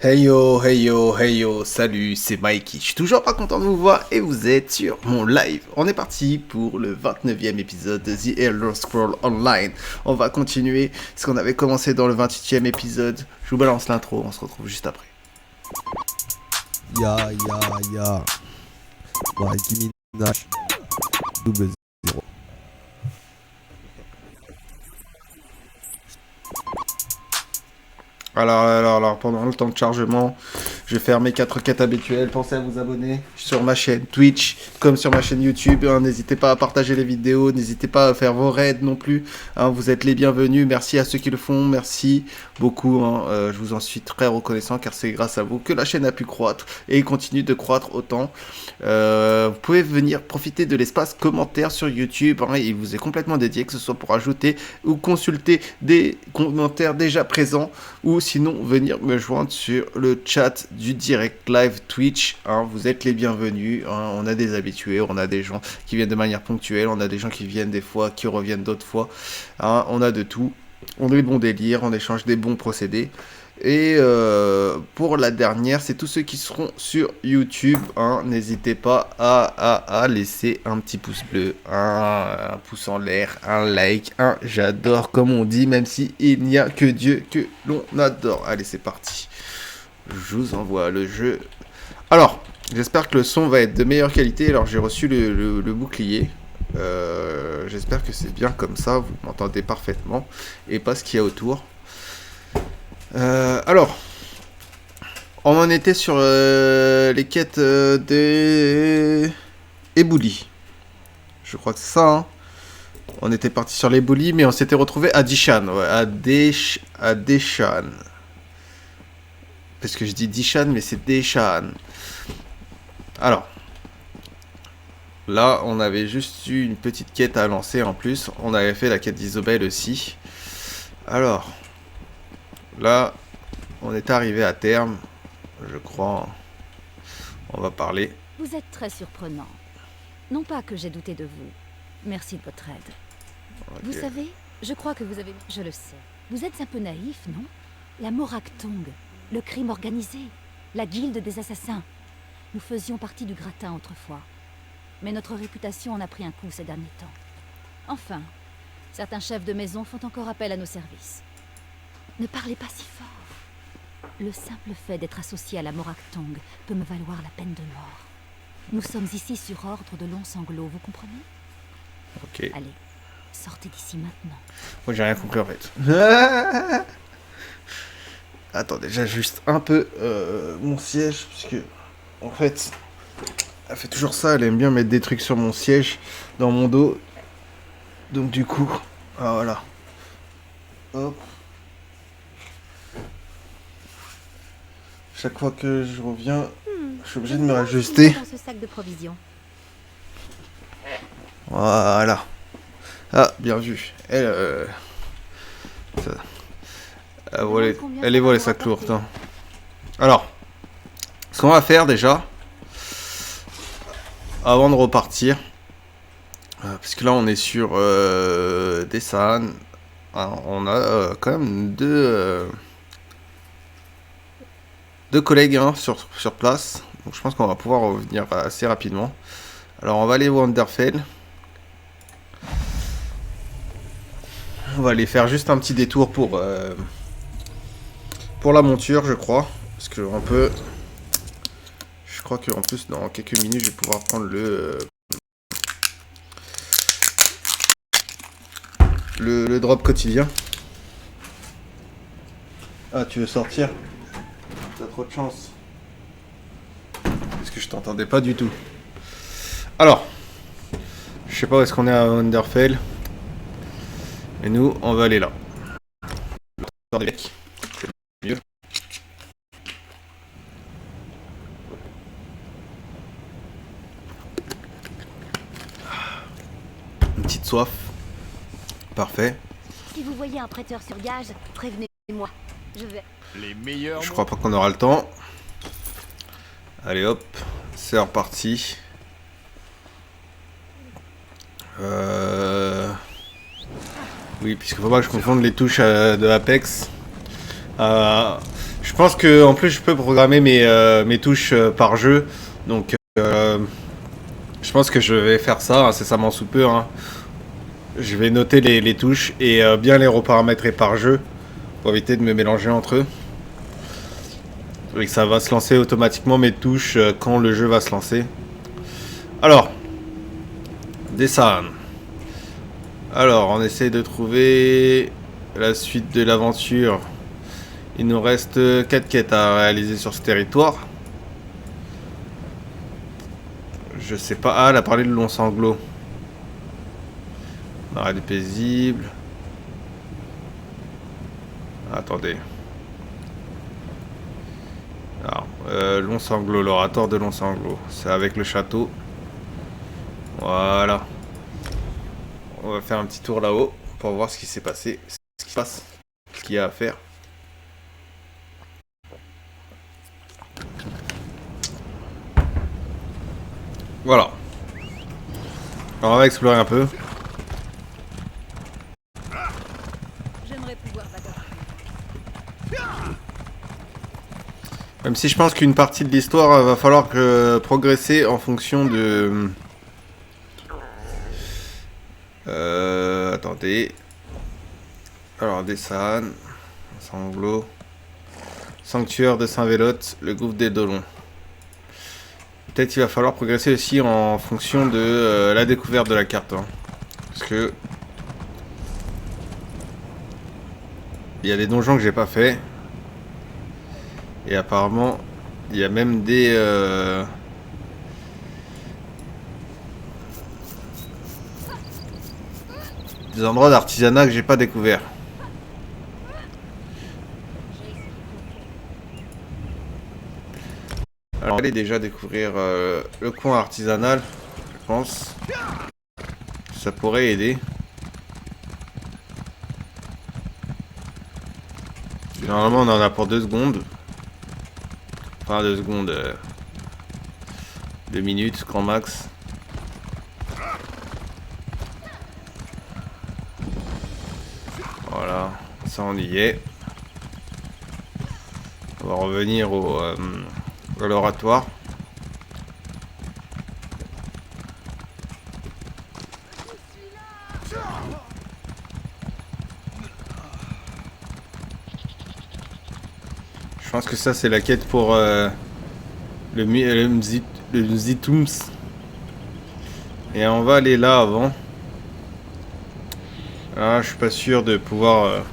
Hey yo, hey yo, salut, c'est Mikey. Je suis toujours pas content de vous voir et vous êtes sur mon live. On est parti pour le 29e épisode de The Elder Scrolls Online. On va continuer ce qu'on avait commencé dans le 28e épisode. Je vous balance l'intro, on se retrouve juste après. Ya. Ouais, Nicki Minaj. Double zéro. Alors, pendant le temps de chargement, je vais faire mes 4 quêtes habituelles. Pensez à vous abonner sur ma chaîne Twitch, comme sur ma chaîne YouTube. Hein. N'hésitez pas à partager les vidéos, n'hésitez pas à faire vos raids non plus. Hein. Vous êtes les bienvenus. Merci à ceux qui le font, merci beaucoup. Hein. Je vous en suis très reconnaissant car c'est grâce à vous que la chaîne a pu croître et continue de croître autant. Vous pouvez venir profiter de l'espace commentaire sur YouTube. Hein. Il vous est complètement dédié, que ce soit pour ajouter ou consulter des commentaires déjà présents ou sinon venir me joindre sur le chat du direct live Twitch. Hein, vous êtes les bienvenus. Hein, on a des habitués, on a des gens qui viennent de manière ponctuelle, on a des gens qui viennent des fois, qui reviennent d'autres fois. Hein, on a de tout. On a des bons délires, on échange des bons procédés. Et pour la dernière, c'est tous ceux qui seront sur YouTube. Hein, n'hésitez pas à laisser un petit pouce bleu, un pouce en l'air, un like, un j'adore comme on dit, même si il n'y a que Dieu que l'on adore. Allez, c'est parti. Je vous envoie le jeu. Alors, j'espère que le son va être de meilleure qualité. Alors, j'ai reçu le bouclier. J'espère que c'est bien comme ça, vous m'entendez parfaitement et pas ce qu'il y a autour. Alors, on en était sur les quêtes des éboulis. Je crois que c'est ça. Hein. On était parti sur l'éboulis, mais on s'était retrouvé à Dishan. Ouais, à Deshan. Parce que je dis Dishan, mais c'est Deshan. Alors, là, on avait juste eu une petite quête à lancer en plus. On avait fait la quête d'Isobel aussi. Alors, là, on est arrivé à terme. Je crois. On va parler. Vous êtes très surprenant. Non pas que j'ai douté de vous. Merci de votre aide. Okay. Vous savez, je crois que vous avez... Je le sais. Vous êtes un peu naïf, non? La Morak Tong, le crime organisé, la guilde des assassins. Nous faisions partie du gratin autrefois. Mais notre réputation en a pris un coup ces derniers temps. Enfin, certains chefs de maison font encore appel à nos services. Ne parlez pas si fort. Le simple fait d'être associé à la Morak Tong peut me valoir la peine de mort. Nous sommes ici sur ordre de Long Sanglot, vous comprenez? Ok. Allez, sortez d'ici maintenant. Moi j'ai rien compris en fait. Attendez, j'ajuste un peu mon siège parce que en fait, elle fait toujours ça. Elle aime bien mettre des trucs sur mon siège, dans mon dos. Donc du coup, voilà. Hop. Chaque fois que je reviens, je suis obligé de me rajuster. Dans ce sac de provisions. Voilà. Ah, bien vu. Elle, elle est volée sa clourde. Hein. Alors, ce qu'on va faire déjà, avant de repartir, parce que là on est sur Dessan, on a quand même deux collègues hein, sur place, donc je pense qu'on va pouvoir revenir assez rapidement. Alors on va aller au Underfell. On va aller faire juste un petit détour pour la monture, je crois. Parce que on peut... Je crois qu'en plus, dans quelques minutes, je vais pouvoir prendre le drop quotidien. Ah, tu veux sortir? T'as trop de chance. Parce que je t'entendais pas du tout. Alors, je sais pas où est-ce qu'on est à Underfell. Et nous, on va aller là. C'est mieux. Une petite soif. Parfait. Si vous voyez un prêteur sur gage, prévenez-moi. Je vais... Les meilleurs. Je crois pas qu'on aura le temps. Allez hop, c'est reparti. Oui, puisqu'il faut pas que je confonde les touches de Apex. Je pense que en plus je peux programmer mes touches par jeu. Donc je pense que je vais faire ça incessamment sous peu. Hein. Je vais noter les touches et bien les reparamétrer par jeu pour éviter de me mélanger entre eux. Et que ça va se lancer automatiquement mes touches quand le jeu va se lancer. Alors, dessin. Alors, on essaie de trouver la suite de l'aventure. Il nous reste 4 quêtes à réaliser sur ce territoire. Je sais pas. Ah, elle a parlé de long sanglot. Arrêt des paisibles. Attendez. Alors, long sanglot, l'oratoire de long sanglot. C'est avec le château. Voilà. On va faire un petit tour là-haut pour voir ce qui s'est passé, ce qui se passe, ce qu'il y a à faire. Voilà. Alors on va explorer un peu. J'aimerais pouvoir Même si je pense qu'une partie de l'histoire va falloir progresser en fonction de... attendez. Alors, Dessan, Sanglot, Sanctuaire de Saint-Vélote, le gouffre des Dolons. Peut-être qu'il va falloir progresser aussi en fonction de la découverte de la carte. Hein. Parce que... il y a des donjons que j'ai pas fait. Et apparemment, il y a même des endroits d'artisanat que j'ai pas découvert. Alors, on va aller déjà découvrir le coin artisanal, je pense. Ça pourrait aider. Normalement, on en a pour 2 secondes. Enfin, 2 secondes. 2 minutes, grand max. Voilà, ça on y est. On va revenir à l'oratoire. Je pense que ça c'est la quête pour le Zitums. Et on va aller là avant. Ah, je suis pas sûr de pouvoir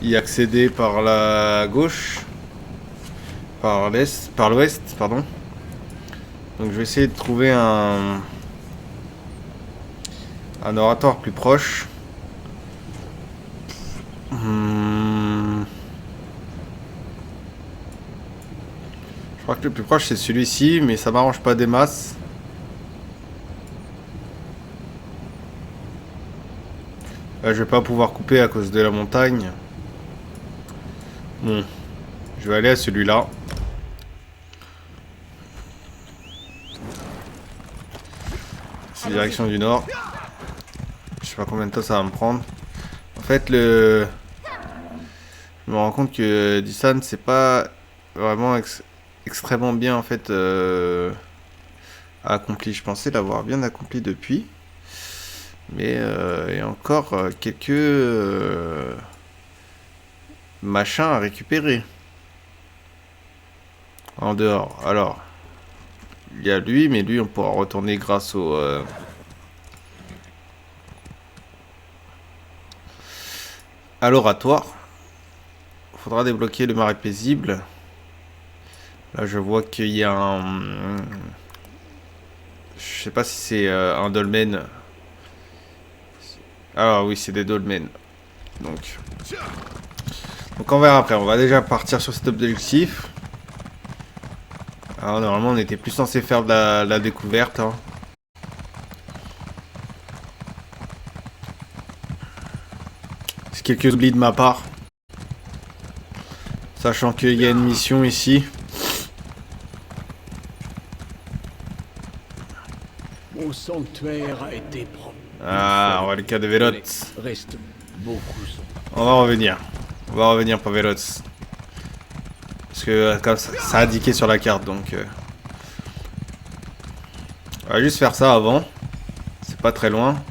y accéder par la gauche. Par l'ouest, pardon. Donc je vais essayer de trouver un oratoire plus proche. Je crois que le plus proche c'est celui-ci, mais ça m'arrange pas des masses. Là, je vais pas pouvoir couper à cause de la montagne. Bon, je vais aller à celui-là. C'est direction du nord. Je sais pas combien de temps ça va me prendre. En fait, je me rends compte que Dissan c'est pas vraiment extrêmement bien en fait accompli. Je pensais l'avoir bien accompli depuis. Mais il y a encore quelques machins à récupérer. En dehors. Alors, il y a lui, mais lui on pourra retourner grâce au... à l'oratoire. Faudra débloquer le marais paisible. Là je vois qu'il y a un... je sais pas si c'est un dolmen. Ah oui, c'est des dolmens. Donc on verra après. On va déjà partir sur cet objectif. Alors normalement on était plus censé faire de la découverte. Hein. C'est quelques oublis de ma part. Sachant qu'il y a une mission ici. Mon sanctuaire a été propre. Ah, on va le cas de Velote. Reste beaucoup. On va revenir. On va revenir pour Velote. Parce que comme ça, c'est indiqué sur la carte, donc... On va juste faire ça avant. C'est pas très loin.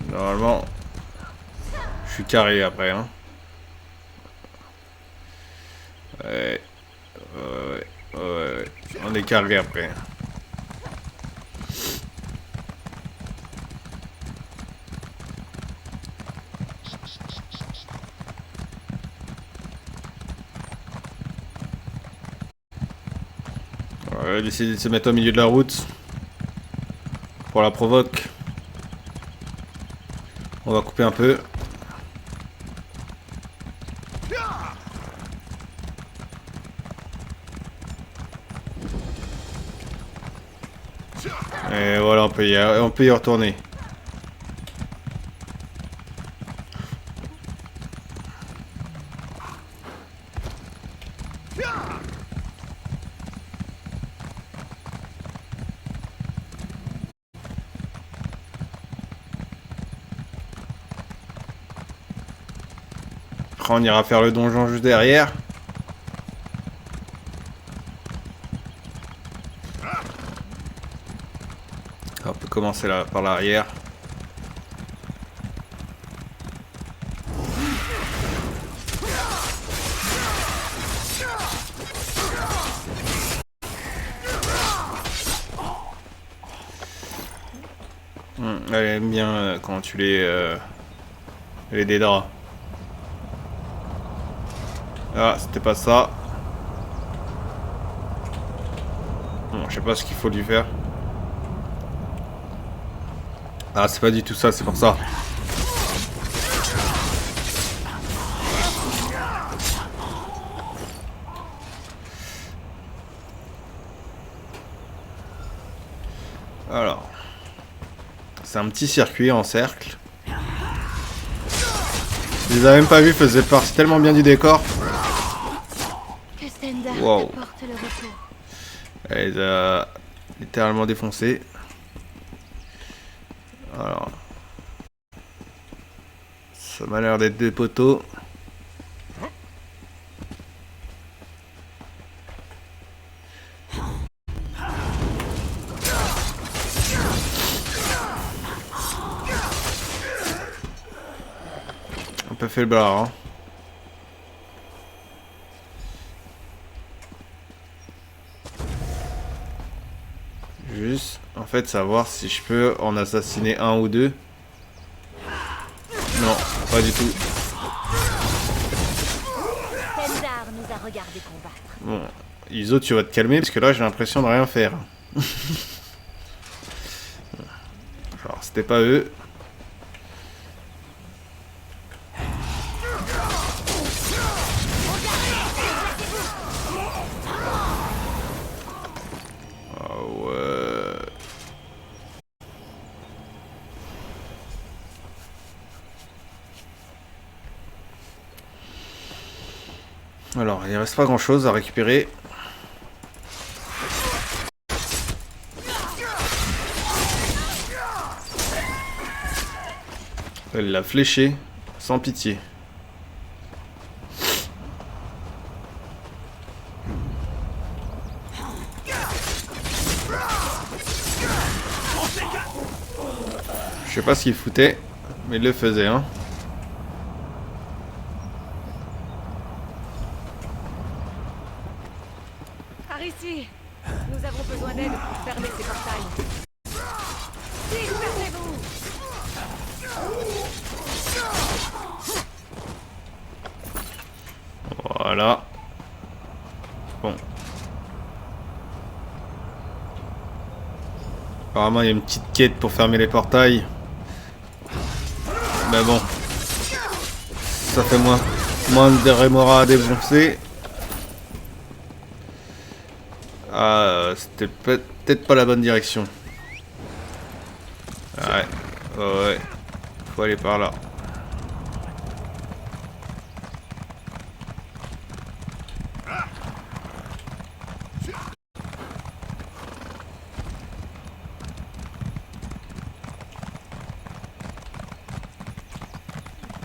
Normalement, je suis carré après. Hein. Ouais. On est carré après. On va décider de se mettre au milieu de la route. Pour la provoque. On va couper un peu. Et voilà, on peut y retourner. Après, on ira faire le donjon juste derrière. On peut commencer là, par l'arrière. Elle aime bien quand tu les dédras. Ah, c'était pas ça. Bon, je sais pas ce qu'il faut lui faire. Ah, c'est pas du tout ça, c'est pour ça. Alors. C'est un petit circuit en cercle. Je les avais même pas vus, faisaient partie tellement bien du décor. Que Stendarr Wow. apporte le repos. Elle les a littéralement défoncés. Alors. Ça m'a l'air d'être des poteaux. Un peu fait le blard, hein. Juste, en fait, savoir si je peux en assassiner un ou deux. Non, pas du tout. Stendarr nous a regardé combattre. Bon, Iso, tu vas te calmer parce que là, j'ai l'impression de rien faire. Genre, c'était pas eux. Ah ouais. Alors, il reste pas grand chose à récupérer. Elle l'a fléché, sans pitié. Je sais pas ce qu'il foutait, mais il le faisait, hein. Par ici, nous avons besoin d'aide pour fermer ces portails. Dispersez-vous! Voilà. Bon. Apparemment, il y a une petite quête pour fermer les portails. Mais bon. Ça fait moins de rémora à défoncer. Ah, c'était peut-être pas la bonne direction. Ouais. Ouais. Faut aller par là.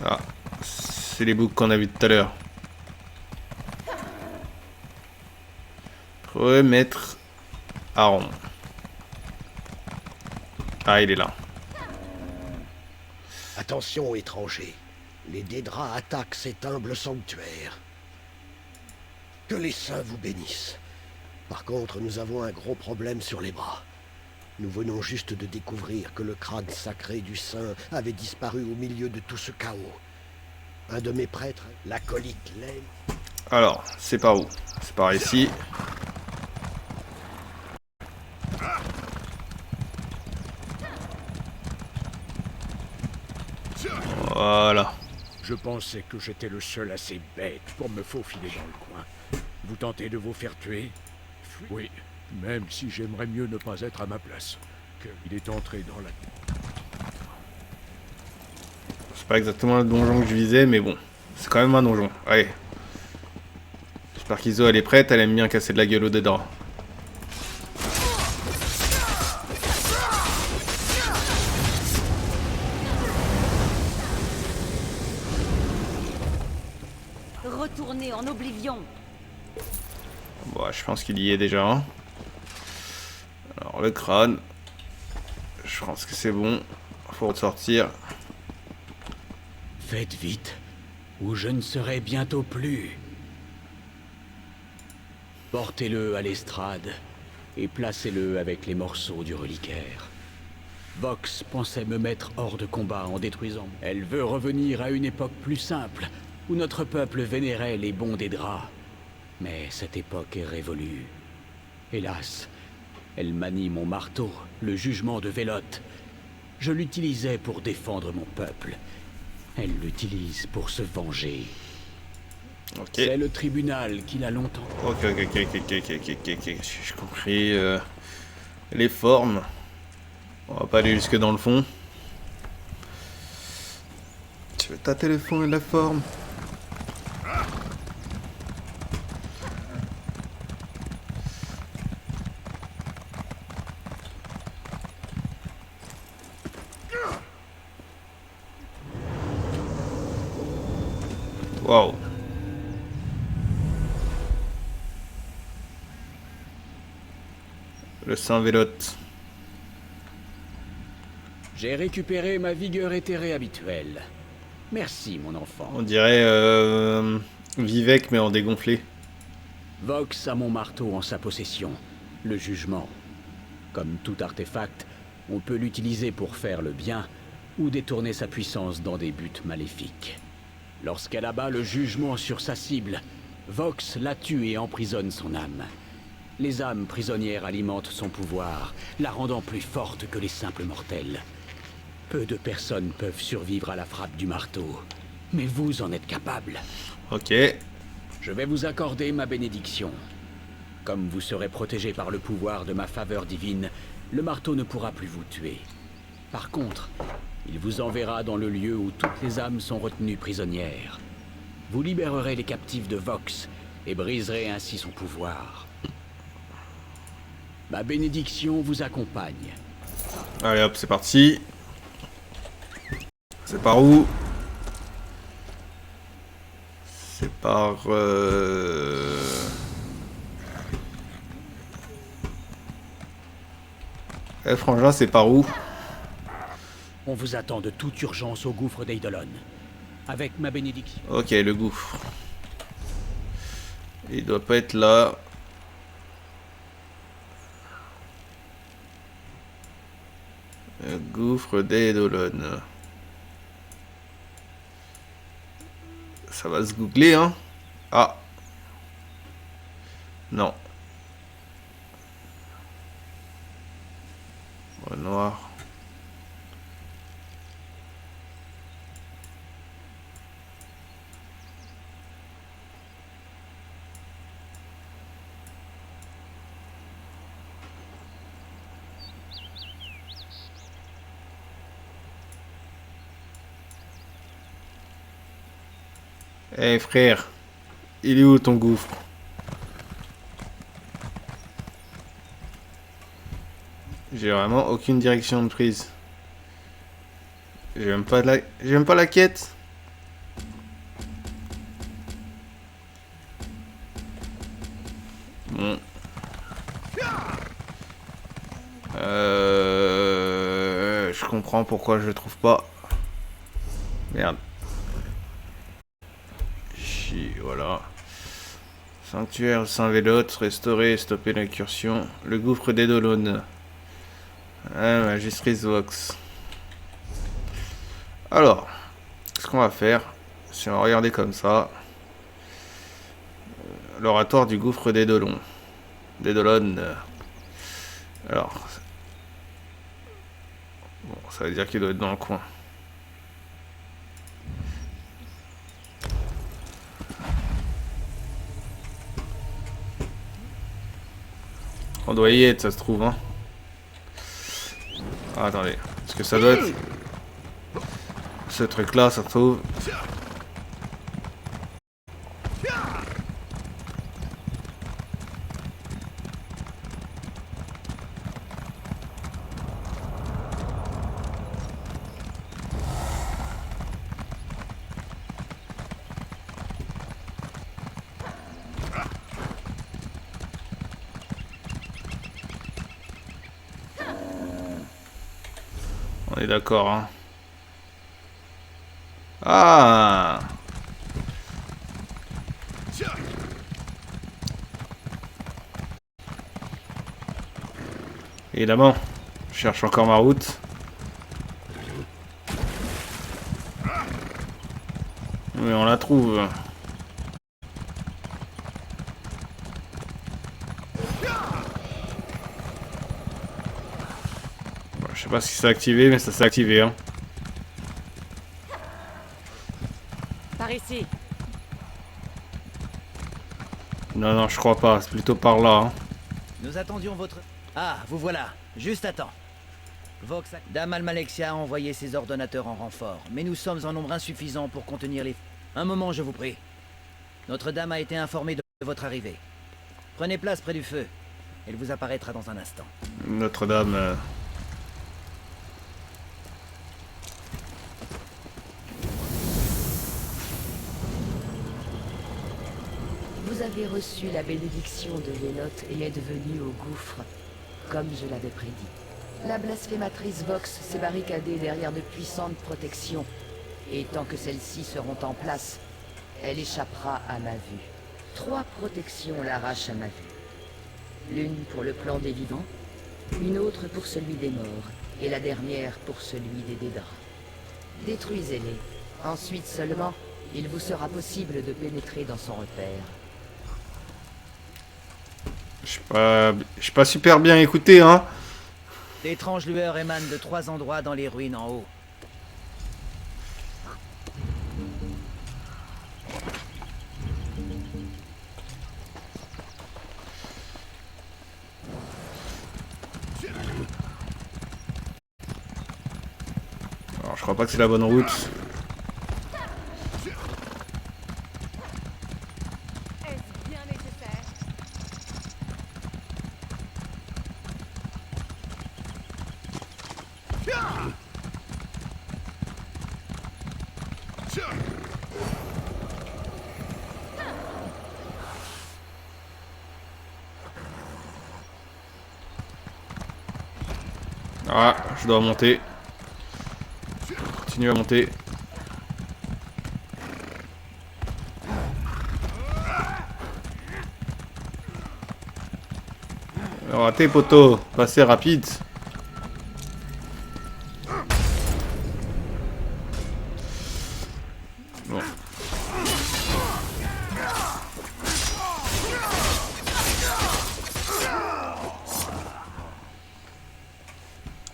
Ah. C'est les boucles qu'on a vues tout à l'heure. Remettre à rond. Ah, il est là. Attention, étrangers. Les Dédras attaquent cet humble sanctuaire. Que les saints vous bénissent. Par contre, nous avons un gros problème sur les bras. Nous venons juste de découvrir que le crâne sacré du saint avait disparu au milieu de tout ce chaos. Un de mes prêtres, l'acolyte Lane... Alors, c'est par où? C'est par ici. Voilà. Je pensais que j'étais le seul assez bête pour me faufiler dans le coin. Vous tentez de vous faire tuer? Oui, même si j'aimerais mieux ne pas être à ma place. Il est entré dans la... C'est pas exactement le donjon que je visais, mais bon. C'est quand même un donjon. Allez. J'espère qu'Iso elle est prête, elle aime bien casser de la gueule aux Dédras. Retournez en Oblivion. Bon, je pense qu'il y est déjà. Hein. Alors, le crâne. Je pense que c'est bon. Faut ressortir. Faites vite, ou je ne serai bientôt plus. Portez-le à l'estrade et placez-le avec les morceaux du reliquaire. Vox pensait me mettre hors de combat en détruisant. Elle veut revenir à une époque plus simple, où notre peuple vénérait les bons Dédras. Mais cette époque est révolue. Hélas, elle manie mon marteau, le jugement de Vélote. Je l'utilisais pour défendre mon peuple. Elle l'utilise pour se venger. Ok. C'est le tribunal qui l'a longtemps... Ok. J'ai compris. Les formes. On va pas aller jusque dans le fond. Tu veux tâter le fond et la forme. Wow. Le Saint Vélote. J'ai récupéré ma vigueur éthérée habituelle. Merci, mon enfant. On dirait Vivek mais en dégonflé. Vox a mon marteau en sa possession, le jugement. Comme tout artefact, on peut l'utiliser pour faire le bien ou détourner sa puissance dans des buts maléfiques. Lorsqu'elle abat le jugement sur sa cible, Vox la tue et emprisonne son âme. Les âmes prisonnières alimentent son pouvoir, la rendant plus forte que les simples mortels. Peu de personnes peuvent survivre à la frappe du marteau, mais vous en êtes capable. Ok. Je vais vous accorder ma bénédiction. Comme vous serez protégé par le pouvoir de ma faveur divine, le marteau ne pourra plus vous tuer. Par contre, il vous enverra dans le lieu où toutes les âmes sont retenues prisonnières. Vous libérerez les captifs de Vox et briserez ainsi son pouvoir. Ma bénédiction vous accompagne. Allez hop, c'est parti. C'est par où? C'est par... Eh frangin, c'est par où? On vous attend de toute urgence au gouffre d'Eidolon. Avec ma bénédiction. Ok, le gouffre. Il doit pas être là. Le gouffre d'Eidolon. Ça va se googler, hein? Ah. Non. Noir. Eh frère, il est où ton gouffre? J'ai vraiment aucune direction de prise. J'ai même pas la quête. comprends pourquoi je le trouve pas. Merde. Voilà. Sanctuaire Saint-Vélote, restaurer et stopper l'incursion. Le gouffre des Dolones. Ah, Magistrice Vox. Alors, ce qu'on va faire, si on va regarder comme ça. L'oratoire du gouffre des Dolons. Des Dolones. Alors. Bon, ça veut dire qu'il doit être dans le coin. On doit y être, ça se trouve, hein. Ah, attendez. Est-ce que ça doit être... Ce truc-là, ça se trouve... On est d'accord, hein. Ah! Évidemment, je cherche encore ma route. Mais on la trouve. Je sais pas si c'est activé, mais ça s'est activé, hein. Par ici. Non, non, je crois pas. C'est plutôt par là, hein. Nous attendions votre... Ah, vous voilà. Juste à temps. Vox, Dame Almalexia a envoyé ses ordonnateurs en renfort, mais nous sommes en nombre insuffisant pour contenir les... Un moment, je vous prie. Notre-Dame a été informée de votre arrivée. Prenez place près du feu. Elle vous apparaîtra dans un instant. Notre-Dame... Vous avez reçu la bénédiction de Vélote et êtes venu au gouffre, comme je l'avais prédit. La blasphématrice Vox s'est barricadée derrière de puissantes protections, et tant que celles-ci seront en place, elle échappera à ma vue. 3 protections l'arrachent à ma vue. L'une pour le clan des vivants, une autre pour celui des morts, et la dernière pour celui des Dédras. Détruisez-les. Ensuite seulement, il vous sera possible de pénétrer dans son repère. Je suis pas super bien écouté, hein. D'étranges lueurs émanent de 3 endroits dans les ruines en haut. Alors, je crois pas que c'est la bonne route. Ah, je dois monter. Continue à monter. Raté, poteau. Passez rapide. Bon.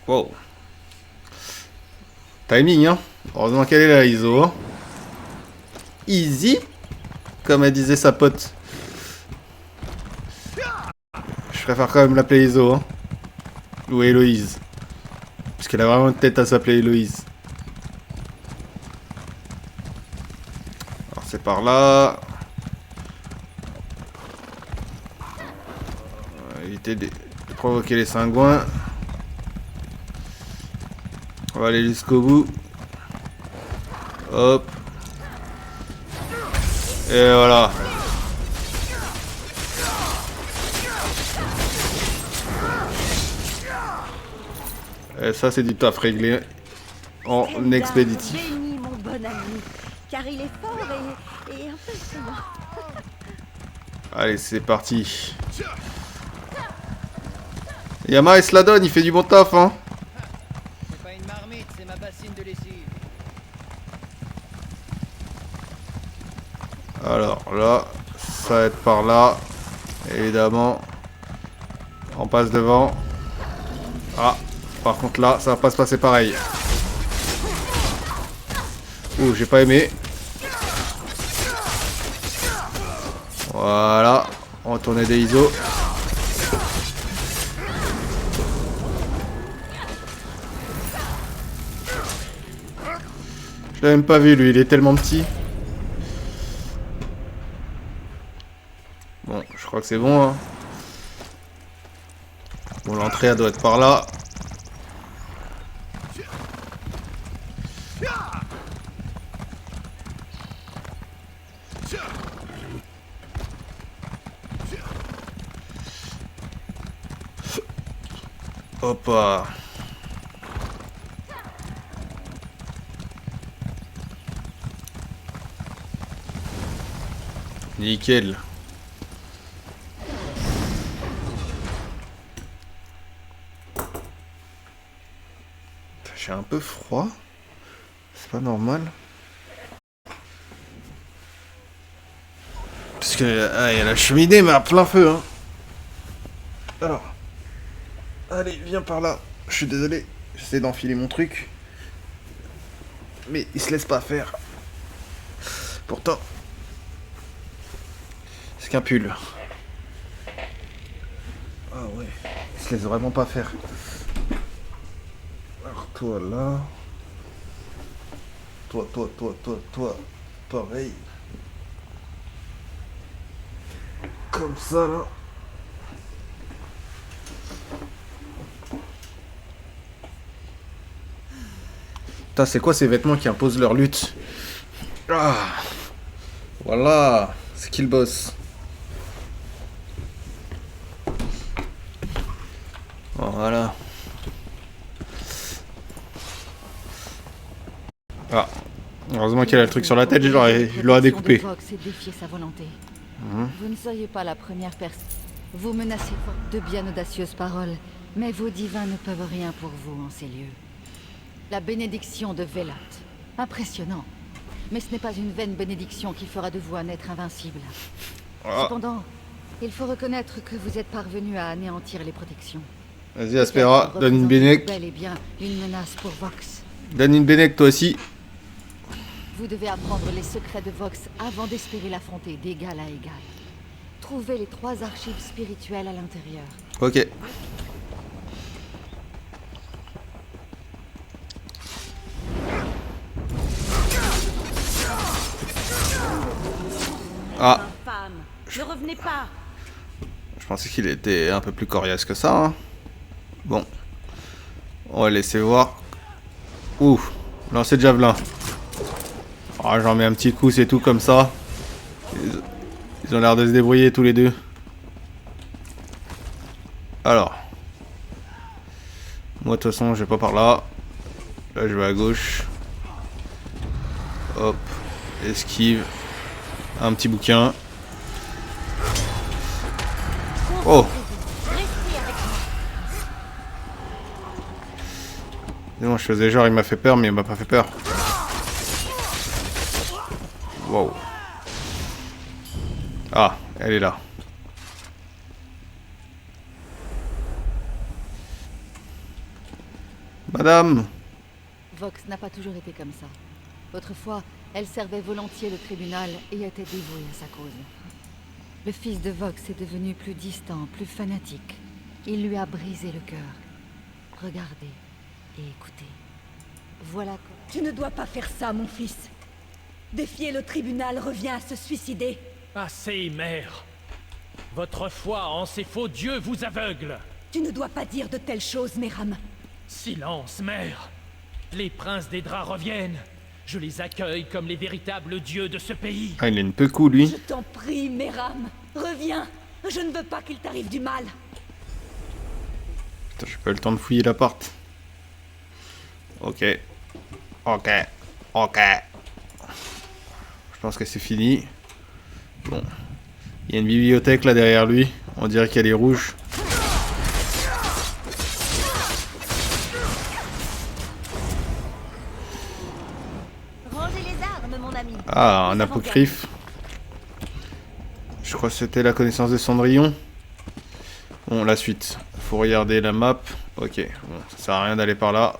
Wow. Timing, hein. Heureusement qu'elle est là, ISO. Easy, comme elle disait sa pote. Je préfère quand même l'appeler ISO, hein. Ou Héloïse. Parce qu'elle a vraiment une tête à s'appeler Héloïse. Alors c'est par là. On va éviter de provoquer les cingouins. On va aller jusqu'au bout. Hop. Et voilà. Et ça c'est du taf réglé. en Stendarr expéditif. bénit mon bon ami, car il est fort et impressionnant. Allez, c'est parti. Yama, il se la donne, il fait du bon taf, hein. C'est pas une marmite, c'est ma bassine de lessive. Alors là, ça va être par là. Évidemment. On passe devant. Ah, par contre là, ça va pas se passer pareil. Ouh, j'ai pas aimé. Voilà. On va tourner des ISO. Je l'ai même pas vu lui, il est tellement petit. Bon, je crois que c'est bon. Hein. Bon, l'entrée elle doit être par là. Hop. Nickel. J'ai un peu froid. C'est pas normal. Parce que il y a la cheminée mais à plein feu hein. Alors. Allez, viens par là. Je suis désolé. J'essaie d'enfiler mon truc. Mais il se laisse pas faire. Pourtant. C'est qu'un pull. Ah ouais. Il se laisse vraiment pas faire. Alors toi là. Toi. Pareil. Comme ça là. Putain, c'est quoi ces vêtements qui imposent leur lutte? Ah. Voilà. Skill boss. Voilà. Ah. Heureusement qu'elle a le truc sur la tête, je l'aurais découpé. Vox et défier sa volonté. Vous ne seriez pas la première personne. Vous menacez de bien audacieuses paroles, mais vos divins ne peuvent rien pour vous en ces lieux. La bénédiction de Veloth. Impressionnant. Mais ce n'est pas une vaine bénédiction qui fera de vous un être invincible. Ah. Cependant, il faut reconnaître que vous êtes parvenu à anéantir les protections. Vas-y, Aspera, donne une bénec. Bel et bien une menace pour Vox. Donne une bénec, toi aussi. Vous devez apprendre les secrets de Vox avant d'espérer l'affronter d'égal à égal. Trouvez les 3 archives spirituelles à l'intérieur. Ok. Ah. Femme, ne revenez pas. Je pensais qu'il était un peu plus coriace que ça. Hein. Bon. On va laisser voir. Ouh. Lancer de javelin. Ah, j'en mets un petit coup, c'est tout comme ça. Ils ont l'air de se débrouiller tous les deux. Alors. Moi, de toute façon, je vais pas par là. Là, je vais à gauche. Hop. Esquive. Un petit bouquin. Oh! Non, je faisais genre, il m'a fait peur, mais il m'a pas fait peur. Wow. Ah, elle est là. Madame! Vox n'a pas toujours été comme ça. Autrefois, elle servait volontiers le tribunal et était dévouée à sa cause. Le fils de Vox est devenu plus distant, plus fanatique. Il lui a brisé le cœur. Regardez et écoutez. Voilà comment... Tu ne dois pas faire ça, mon fils. Défier le tribunal revient à se suicider. Assez, mère. Votre foi en ces faux dieux vous aveugle. Tu ne dois pas dire de telles choses, Méram. Silence, mère. Les princes des draps reviennent. Je les accueille comme les véritables dieux de ce pays. Ah, il est une peu cool, lui. Je t'en prie, Méram. Reviens. Je ne veux pas qu'il t'arrive du mal. Putain, j'ai pas eu le temps de fouiller l'appart. Ok. Ok. Ok. Je pense que c'est fini. Bon. Il y a une bibliothèque là derrière lui. On dirait qu'elle est rouge. Rangez les armes, mon ami. Ah, un apocryphe. Je crois que c'était la connaissance de Cendrillon. Bon, la suite. Faut regarder la map. Ok, bon, ça sert à rien d'aller par là.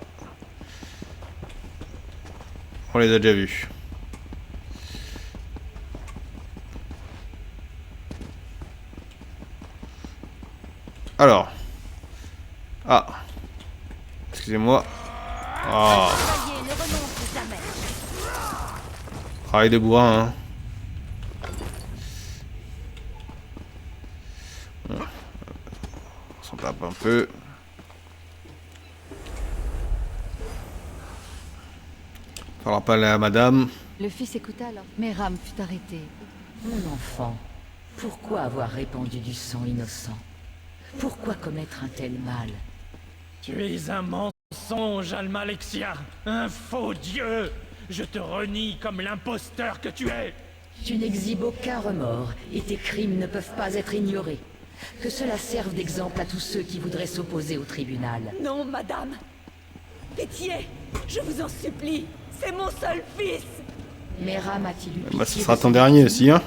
On les a déjà vus. Alors. Ah. Excusez-moi. Ah. Chevalier ne renonce jamais. Travail de bois, hein. Bon. On s'en tape un peu. Faudra parler à madame. Le fils écouta alors. Meram fut arrêté. Mon enfant, pourquoi avoir répandu du sang innocent? Pourquoi commettre un tel mal? Tu es un mensonge, Almalexia. Un faux dieu. Je te renie comme l'imposteur que tu es. Tu n'exhibes aucun remords et tes crimes ne peuvent pas être ignorés. Que cela serve d'exemple à tous ceux qui voudraient s'opposer au tribunal. Non, madame. Pitié, je vous en supplie. C'est mon seul fils. Meram a-t-il eu pitié Bah, ce de sera ses ton dernier victimes? aussi, hein.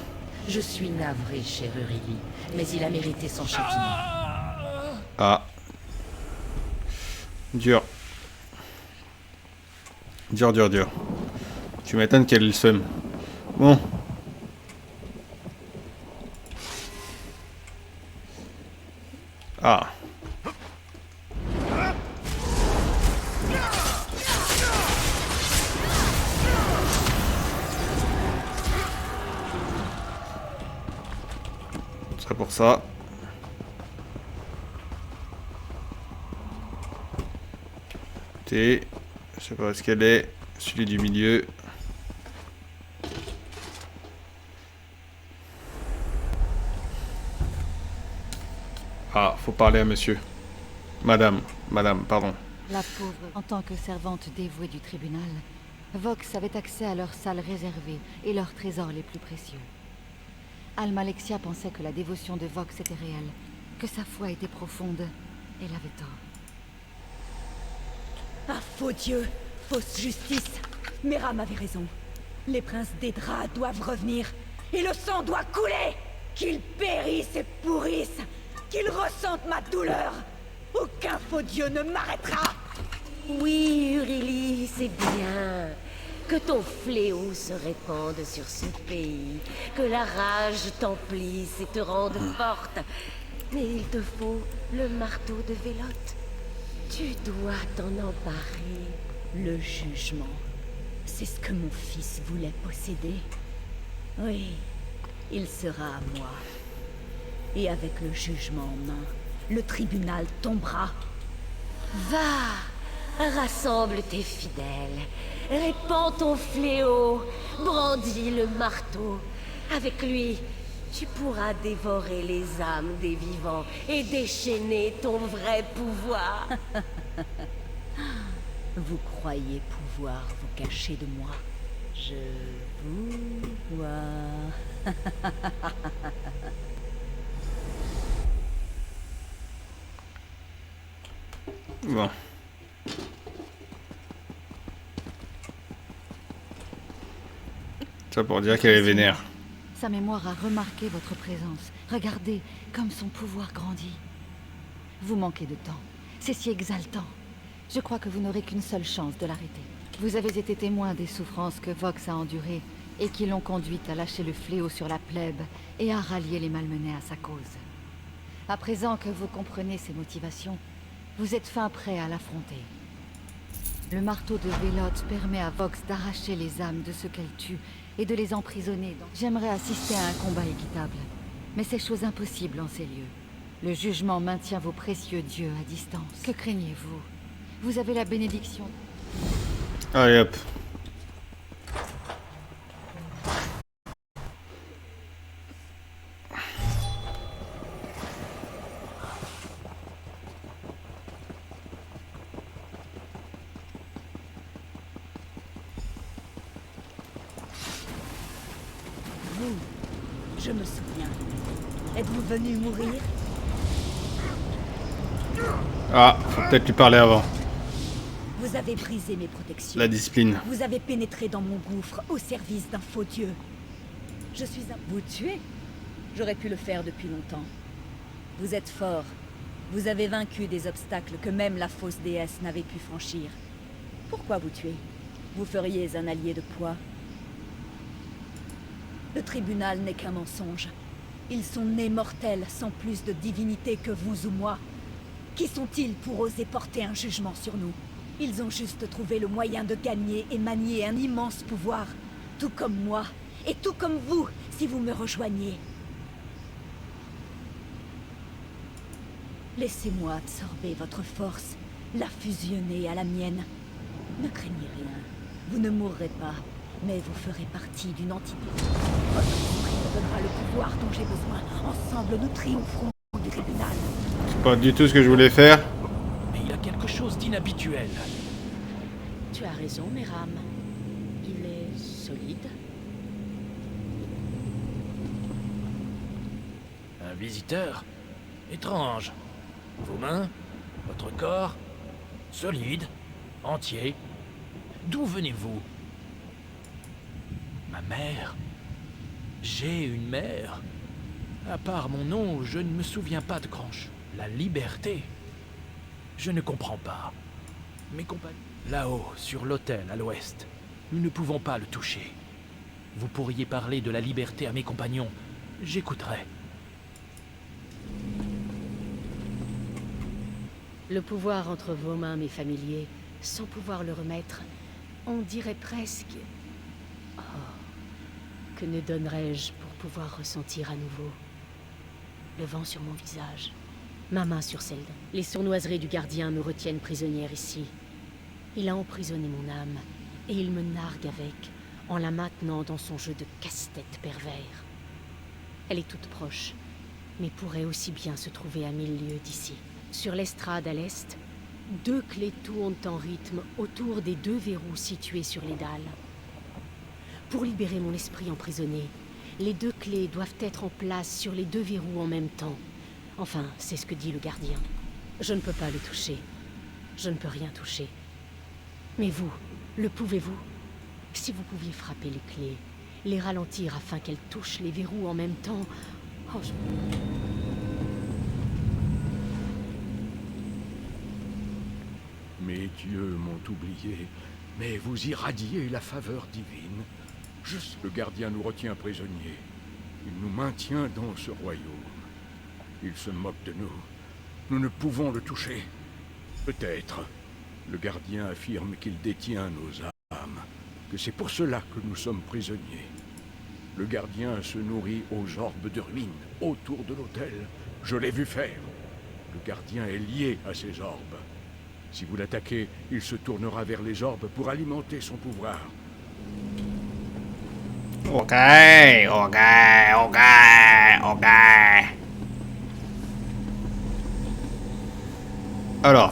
Je suis navré, cher Urili, mais il a mérité son châtiment. Ah. Dur. Dur, dur, dur. Tu m'étonnes qu'elle le seum. Bon. Ah. Ça pour ça. T. Je sais pas où est-ce qu'elle est. Celui du milieu. Ah, faut parler à monsieur. Madame, pardon. La pauvre, en tant que servante dévouée du tribunal, Vox avait accès à leurs salles réservées et leurs trésors les plus précieux. Almalexia pensait que la dévotion de Vox était réelle, que sa foi était profonde. Elle avait tort. Ah, faux Dieu, fausse justice. Meram avait raison. Les princes des draps doivent revenir. Et le sang doit couler. Qu'ils périssent et pourrissent. Qu'ils ressentent ma douleur. Aucun faux Dieu ne m'arrêtera. Oui, Urili, c'est bien. Que ton fléau se répande sur ce pays. Que la rage t'emplisse et te rende forte. Mais il te faut le marteau de Vélote. Tu dois t'en emparer. Le jugement. C'est ce que mon fils voulait posséder. Oui, il sera à moi. Et avec le jugement en main, le tribunal tombera. Va, rassemble tes fidèles. Répands ton fléau. Brandis le marteau. Avec lui, tu pourras dévorer les âmes des vivants et déchaîner ton vrai pouvoir. Vous croyez pouvoir vous cacher de moi? Je vous vois. Bon. Ça pour dire qu'elle est vénère. Sa mémoire a remarqué votre présence. Regardez comme son pouvoir grandit. Vous manquez de temps. C'est si exaltant. Je crois que vous n'aurez qu'une seule chance de l'arrêter. Vous avez été témoin des souffrances que Vox a endurées et qui l'ont conduite à lâcher le fléau sur la plèbe et à rallier les malmenés à sa cause. À présent que vous comprenez ses motivations, vous êtes fin prêt à l'affronter. Le marteau de Vélote permet à Vox d'arracher les âmes de ceux qu'elle tue et de les emprisonner. J'aimerais assister à un combat équitable, mais c'est chose impossible en ces lieux. Le jugement maintient vos précieux dieux à distance. Que craignez-vous? Vous avez la bénédiction. Allez hop. Je me souviens. Êtes-vous venu mourir? Ah, faut peut-être lui parler avant. Vous avez brisé mes protections. La discipline. Vous avez pénétré dans mon gouffre au service d'un faux dieu. Je suis un... Vous tuer? J'aurais pu le faire depuis longtemps. Vous êtes fort. Vous avez vaincu des obstacles que même la fausse déesse n'avait pu franchir. Pourquoi vous tuer? Vous feriez un allié de poids. Le tribunal n'est qu'un mensonge. Ils sont nés mortels sans plus de divinité que vous ou moi. Qui sont-ils pour oser porter un jugement sur nous? Ils ont juste trouvé le moyen de gagner et manier un immense pouvoir. Tout comme moi, et tout comme vous, si vous me rejoignez. Laissez-moi absorber votre force, la fusionner à la mienne. Ne craignez rien. Vous ne mourrez pas, mais vous ferez partie d'une entité. Votre esprit me donnera le pouvoir dont j'ai besoin. Ensemble, nous triompherons du tribunal. C'est pas du tout ce que je voulais faire. Mais il a quelque chose d'inhabituel. Tu as raison, Meram. Il est solide. Un visiteur? Étrange. Vos mains? Votre corps? Solide? Entier? D'où venez-vous? Ma mère? J'ai une mère? À part mon nom, je ne me souviens pas de grand-chose. La liberté? Je ne comprends pas. Mes compagnons? Là-haut, sur l'autel, à l'ouest. Nous ne pouvons pas le toucher. Vous pourriez parler de la liberté à mes compagnons. J'écouterai. Le pouvoir entre vos mains, mes familiers, sans pouvoir le remettre, on dirait presque... Oh, que ne donnerais-je pour pouvoir ressentir à nouveau le vent sur mon visage, ma main sur celle d'elle. Les sournoiseries du gardien me retiennent prisonnière ici. Il a emprisonné mon âme, et il me nargue avec, en la maintenant dans son jeu de casse-tête pervers. Elle est toute proche, mais pourrait aussi bien se trouver à 1000 lieues d'ici. Sur l'estrade à l'est, 2 clés tournent en rythme autour des 2 verrous situés sur les dalles. Pour libérer mon esprit emprisonné, les 2 clés doivent être en place sur les 2 verrous en même temps. Enfin, c'est ce que dit le gardien. Je ne peux pas le toucher. Je ne peux rien toucher. Mais vous, le pouvez-vous? Si vous pouviez frapper les clés, les ralentir afin qu'elles touchent les verrous en même temps... Oh, Mes dieux m'ont oublié, mais vous irradiez la faveur divine. Juste le gardien nous retient prisonniers. Il nous maintient dans ce royaume. Il se moque de nous. Nous ne pouvons le toucher. Peut-être. Le gardien affirme qu'il détient nos âmes, que c'est pour cela que nous sommes prisonniers. Le gardien se nourrit aux orbes de ruines autour de l'autel. Je l'ai vu faire. Le gardien est lié à ces orbes. Si vous l'attaquez, il se tournera vers les orbes pour alimenter son pouvoir. Ok. Alors.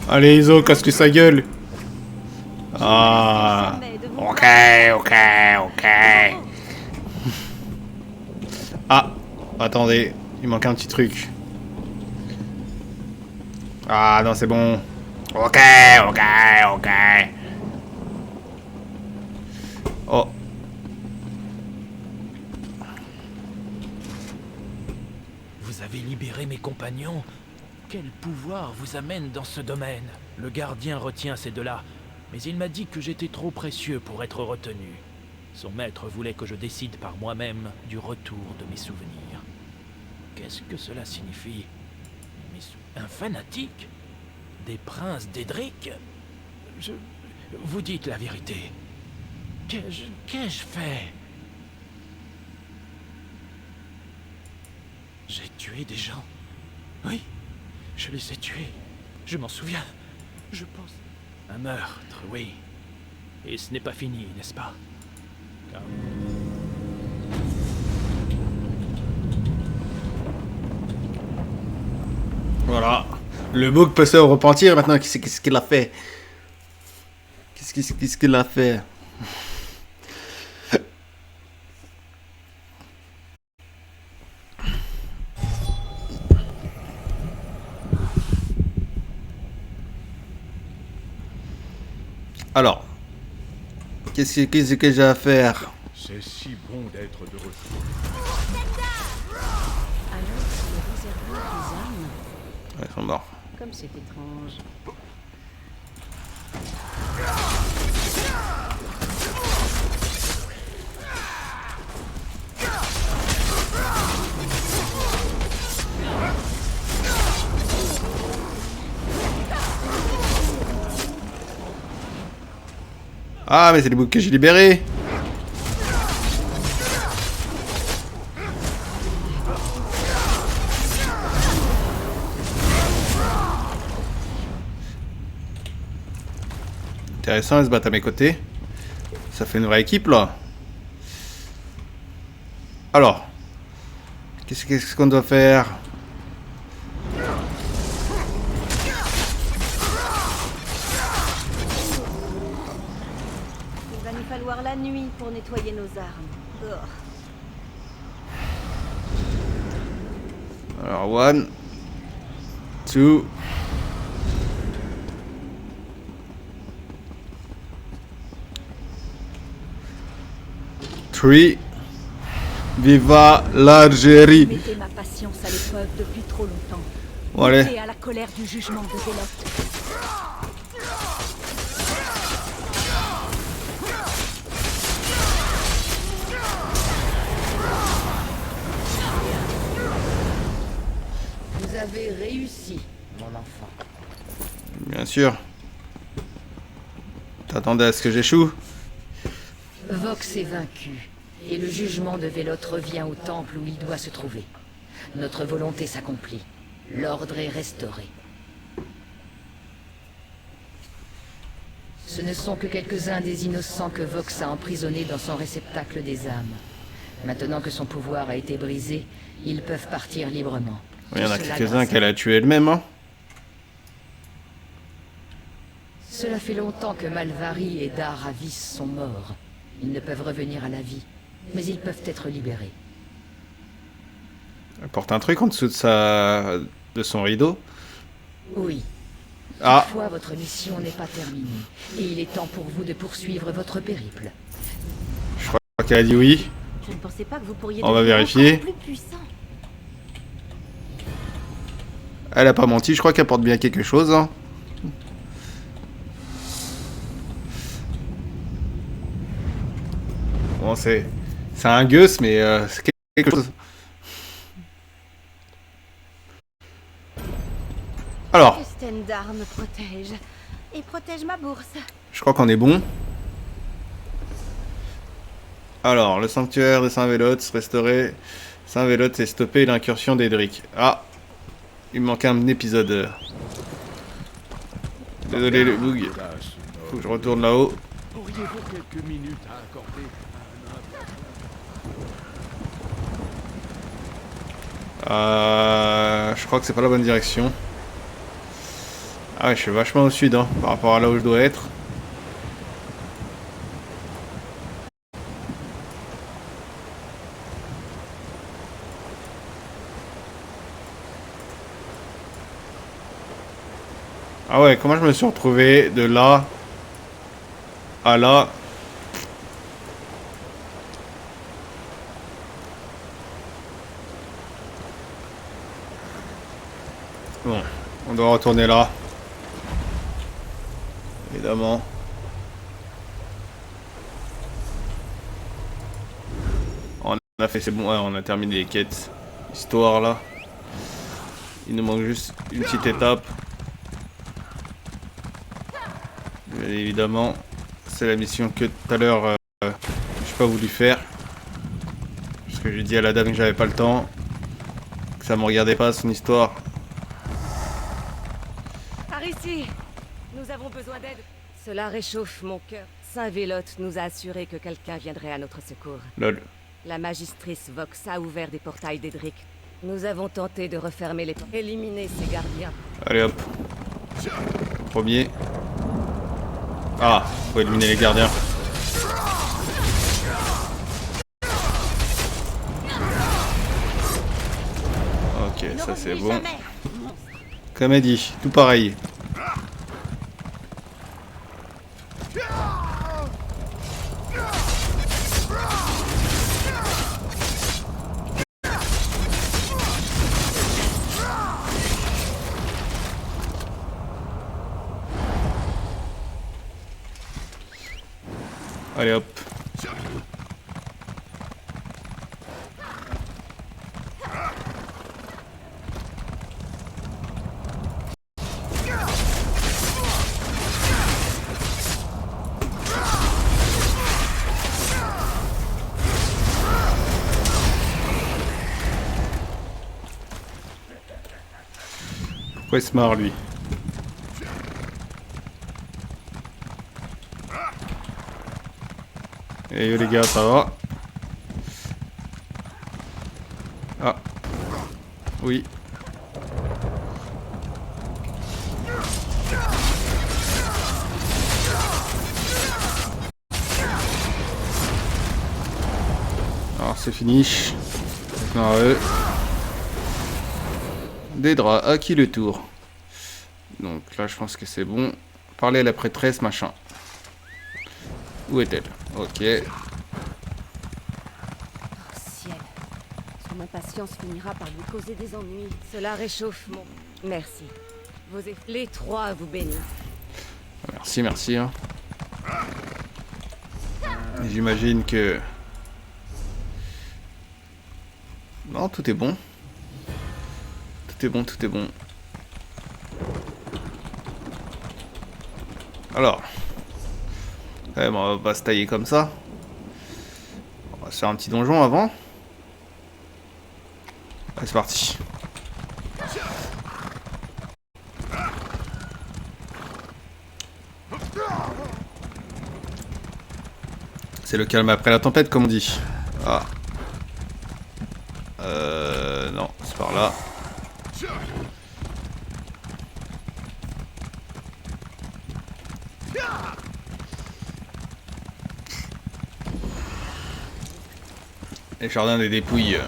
Allez, Iso, casse-lui sa gueule. Ah. Ok, ok, ok. Ah, attendez, il manque un petit truc. Ah non, c'est bon. Ok, ok, ok. Oh. Vous avez libéré mes compagnons? Quel pouvoir vous amène dans ce domaine? Le gardien retient ces deux-là, mais il m'a dit que j'étais trop précieux pour être retenu. Son maître voulait que je décide par moi-même du retour de mes souvenirs. Qu'est-ce que cela signifie? Un fanatique? Des princes d'Edric? Vous dites la vérité. Qu'ai-je fait? J'ai tué des gens. Oui, je les ai tués. Je m'en souviens. Je pense... Un meurtre, oui. Et ce n'est pas fini, n'est-ce pas? Car... Voilà. Le bouc peut se repentir maintenant. Qu'est-ce qu'il a fait? Qu'est-ce qu'il a fait? Alors, qu'est-ce que j'ai à faire? C'est si bon d'être de retour. Alors, c'est le réservoir des âmes. Ouais, ils sont morts. Comme c'est étrange. Ah, mais c'est les boucs que j'ai libérés. Intéressant, ils se battent à mes côtés. Ça fait une vraie équipe, là. Alors. Qu'est-ce qu'on doit faire? Il va nous falloir la nuit pour nettoyer nos armes. Oh. Alors, 1, 2. Viva l'Algérie! Mettez ma patience à l'épreuve depuis trop longtemps. Bon, allez. Mettez à la colère du jugement de Zélote. Vous avez réussi, mon enfant. Bien sûr. T'attendais à ce que j'échoue? Vox est vaincu, et le jugement de Vélote revient au temple où il doit se trouver. Notre volonté s'accomplit. L'ordre est restauré. Ce ne sont que quelques-uns des innocents que Vox a emprisonnés dans son réceptacle des âmes. Maintenant que son pouvoir a été brisé, ils peuvent partir librement. Il y en a Tout cela quelques-uns grâce à- qu'elle a tués elle-même, hein. Cela fait longtemps que Malvari et Dar Avis sont morts. Ils ne peuvent revenir à la vie, mais ils peuvent être libérés. Elle porte un truc en dessous de son rideau. Oui. Ah. Toutefois, votre mission n'est pas terminée, et il est temps pour vous de poursuivre votre périple. Je crois qu'elle a dit oui. Je ne pensais pas que vous pourriez On va devenir vérifier. encore plus puissant. Elle a pas menti, je crois qu'elle porte bien quelque chose, hein. Bon, c'est un gueuse, mais c'est quelque chose. Alors, Que Stendarr me protège. Et protège ma bourse. je crois qu'on est bon. Alors, le sanctuaire de Saint-Vélote restauré. Saint-Vélote est stoppé l'incursion d'Edric. Ah, il me manque un épisode. Désolé le bug. Faut que je retourne là-haut. Auriez-vous quelques minutes à accorder à un Je crois que c'est pas la bonne direction. Ah ouais, je suis vachement au sud, hein, par rapport à là où je dois être. Ah ouais, comment je me suis retrouvé de là à là? Bon, on doit retourner là. Évidemment. On a fait, c'est bon, ouais, on a terminé les quêtes. Histoire là. Il nous manque juste une petite étape. Bien évidemment, c'est la mission que tout à l'heure j'ai pas voulu faire. Parce que j'ai dit à la dame que j'avais pas le temps. Que ça me regardait pas son histoire. Par ici, nous avons besoin d'aide. Cela réchauffe mon cœur. Saint-Vélote nous a assuré que quelqu'un viendrait à notre secours. Lol. La magistrice Vox a ouvert des portails d'Edric. Nous avons tenté de refermer les portes, éliminer ces gardiens. Allez hop. Premier. Ah, faut éliminer les gardiens. Ok, ça c'est bon. Comme elle dit, tout pareil. Allez hop. Pourquoi il se marre lui? Et yo les gars, ça va? Ah. Oui. Alors c'est fini. Non, des draps, à qui le tour? Donc là je pense que c'est bon. Parler à la prêtresse, machin. Où est-elle? Ok. Oh ciel. Son impatience finira par lui causer des ennuis. Cela réchauffe mon... Merci. Les trois vous bénissent. Merci, merci. Hein. J'imagine que... Non, tout est bon. Tout est bon, tout est bon. Alors... Ouais, bon, on va pas se tailler comme ça. On va se faire un petit donjon avant. Allez, c'est parti. C'est le calme après la tempête, comme on dit. Ah. Non, c'est par là. Les jardins des dépouilles.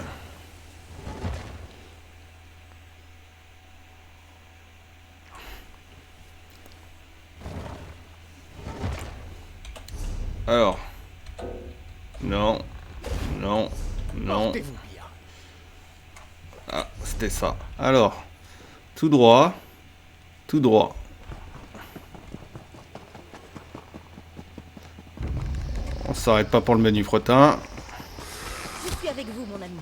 Alors. Non. Non. Non. Ah, c'était ça. Alors. Tout droit. Tout droit. On s'arrête pas pour le menu fretin. Je suis avec vous, mon ami.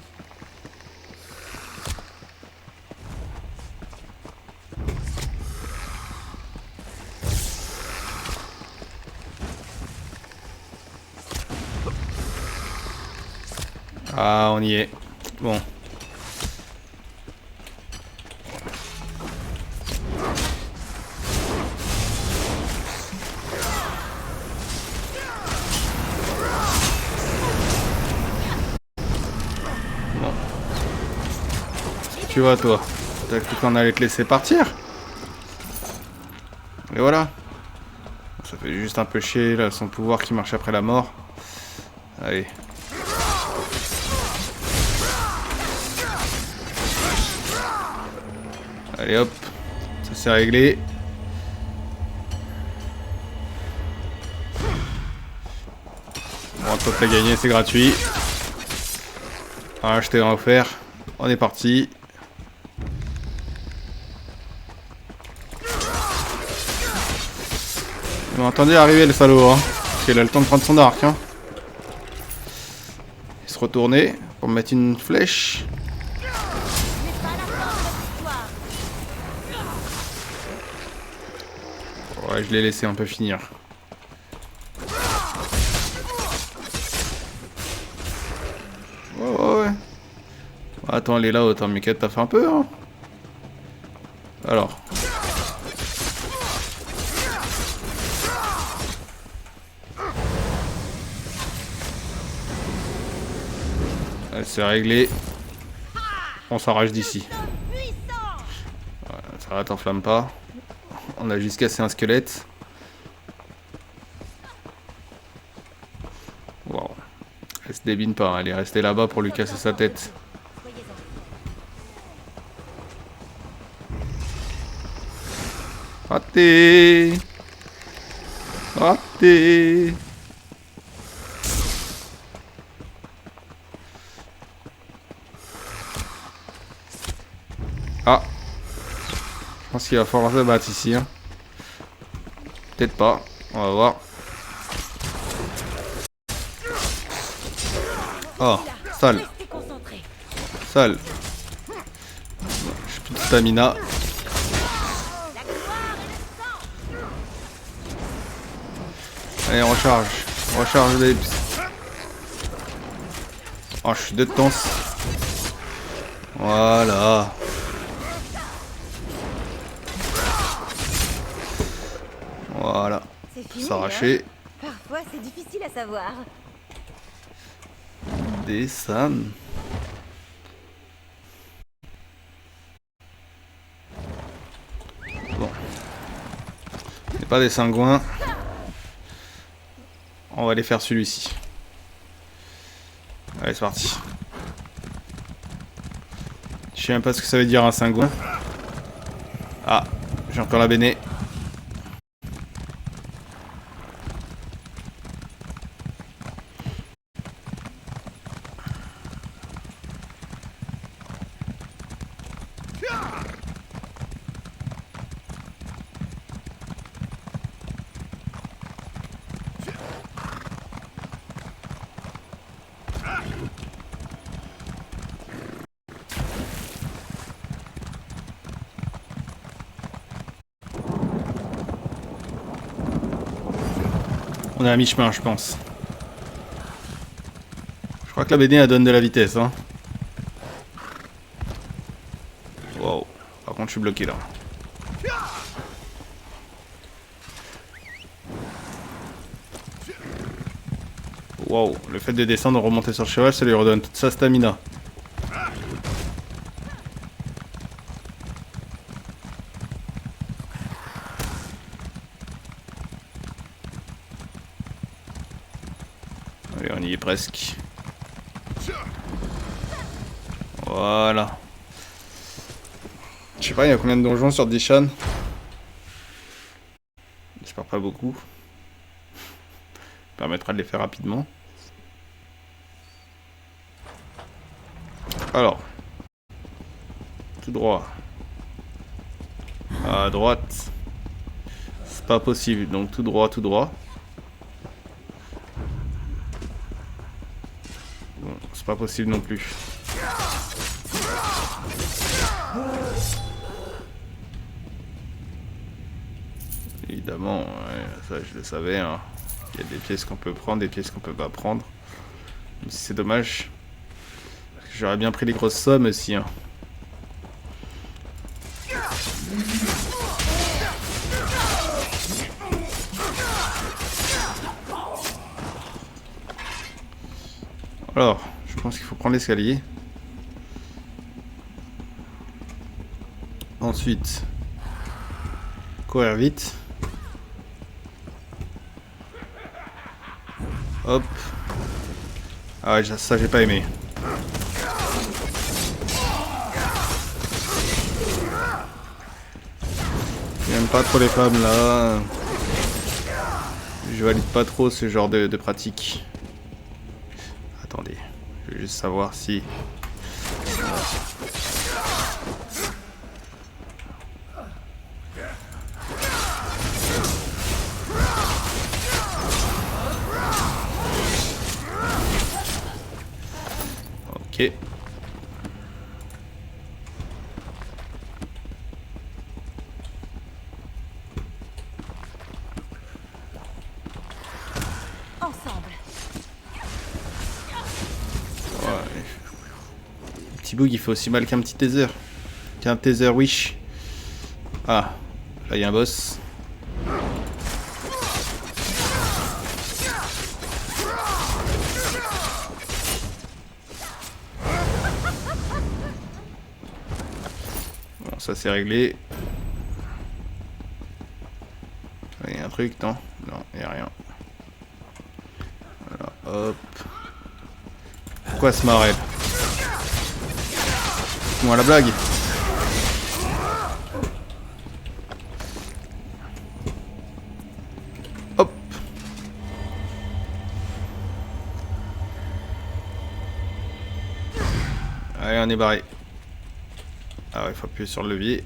Ah, on y est. Bon. Tu vois, toi, t'as cru qu'on allait te laisser partir? Et voilà. Ça fait juste un peu chier, là, son pouvoir qui marche après la mort. Allez. Allez hop. Ça c'est réglé. Bon, un top à gagner, c'est gratuit. Un acheté, un offert. On est parti. Il m'a entendu arriver le salaud, hein. Parce qu'il a le temps de prendre son arc, hein. Il se retournait pour me mettre une flèche. Ouais, je l'ai laissé un peu finir. Ouais. Attends, elle est là, autant Miquette, t'as fait un peu, hein. Alors. C'est réglé. On s'arrache d'ici. Voilà, ça va, t'enflamme pas. On a juste cassé un squelette. Wow. Elle se débine pas, elle est restée là-bas pour lui casser sa tête. Raté. Raté. Ah. Je pense qu'il va falloir se battre ici. Hein. Peut-être pas. On va voir. Oh, sale. Sale. J'ai plus de stamina. Allez, recharge. Recharge les... Oh, je suis de temps. Voilà. Voilà. S'arracher. Hein. Parfois, c'est difficile à savoir. Des Sam. Bon. C'est pas des cingouins. On va aller faire celui-ci. Allez, c'est parti. Je sais même pas ce que ça veut dire un cingouin. Ah, j'ai encore la béné. On est à mi-chemin, je pense. Je crois que la BD elle donne de la vitesse. Hein. Wow. Par contre, je suis bloqué là. Wow. Le fait de descendre et remonter sur le cheval, ça lui redonne toute sa stamina. Allez, on y est presque. Voilà. Je sais pas, il y a combien de donjons sur Dishan? J'espère pas beaucoup. Ça permettra de les faire rapidement. Alors. Tout droit. À droite. C'est pas possible, donc tout droit, tout droit. Bon, c'est pas possible non plus. Évidemment, ouais, ça je le savais. Hein. Il y a des pièces qu'on peut prendre, des pièces qu'on peut pas prendre. Même si c'est dommage. Parce que j'aurais bien pris les grosses sommes aussi. Hein. Alors, je pense qu'il faut prendre l'escalier. Ensuite, courir vite. Hop. Ah ouais, ça j'ai pas aimé. J'aime pas trop les flammes là. Je valide pas trop ce genre de pratique. Attendez, je veux juste savoir si... Ok. Petit bug, il fait aussi mal qu'un petit taser. Qu'un taser wish. Ah, là il y a un boss. Bon, ça c'est réglé. Il y a un truc, non? Non, il n'y a rien. Voilà, hop. Pourquoi se marrer? Moi la blague. Hop. Allez, on est barré. Ah ouais, faut appuyer sur le levier.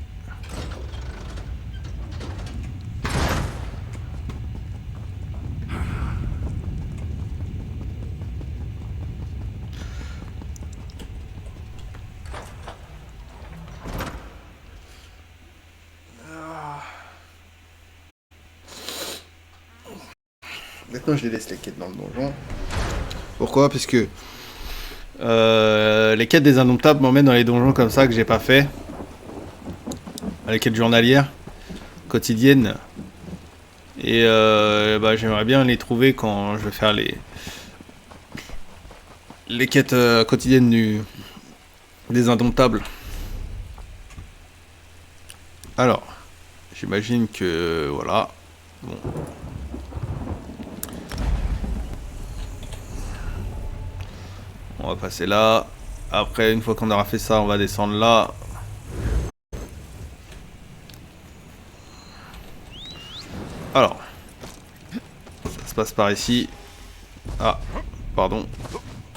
Maintenant, je les laisse les quêtes dans le donjon. Pourquoi? Parce que les quêtes des indomptables m'emmènent dans les donjons comme ça que j'ai pas fait. Les quêtes journalières, quotidiennes. Et bah, j'aimerais bien les trouver quand je vais faire les quêtes quotidiennes des indomptables. Alors, j'imagine que voilà. Bon. On va passer là. Après, une fois qu'on aura fait ça, on va descendre là. Alors. Ça se passe par ici. Ah, pardon.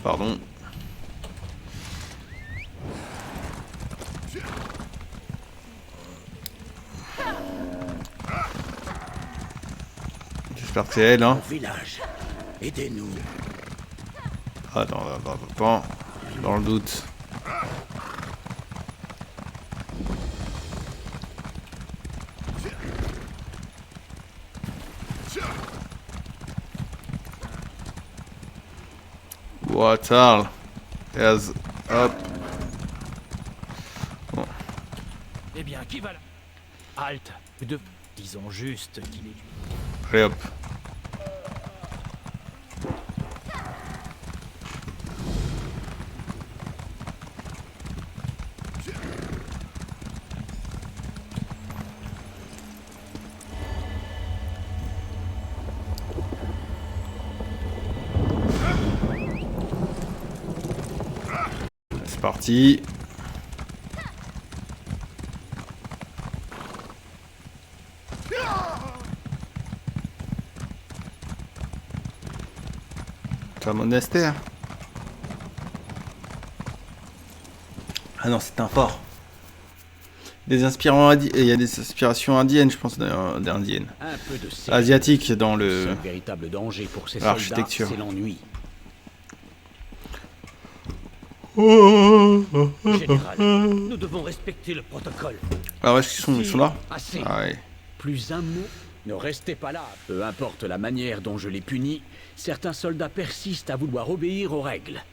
Pardon. J'espère que c'est elle, hein. Village, aidez-nous. Attends, dans le doute. Watal. As up. Bon. Eh bien, qui va là? Halte. Disons juste qu'il est... Allez hop. C'est parti. C'est un monastère. Ah non, c'est un fort. Des inspirants il y a des inspirations indiennes, je pense, d'indiennes. Asiatiques dans le seul véritable danger pour ces soldats, l'architecture. c'est l'ennui. Général, nous devons respecter le protocole. Ah ouais, ils sont là. Assez. Ah ouais. Plus un mot. Ne restez pas là. Peu importe la manière dont je les punis, certains soldats persistent à vouloir obéir aux règles.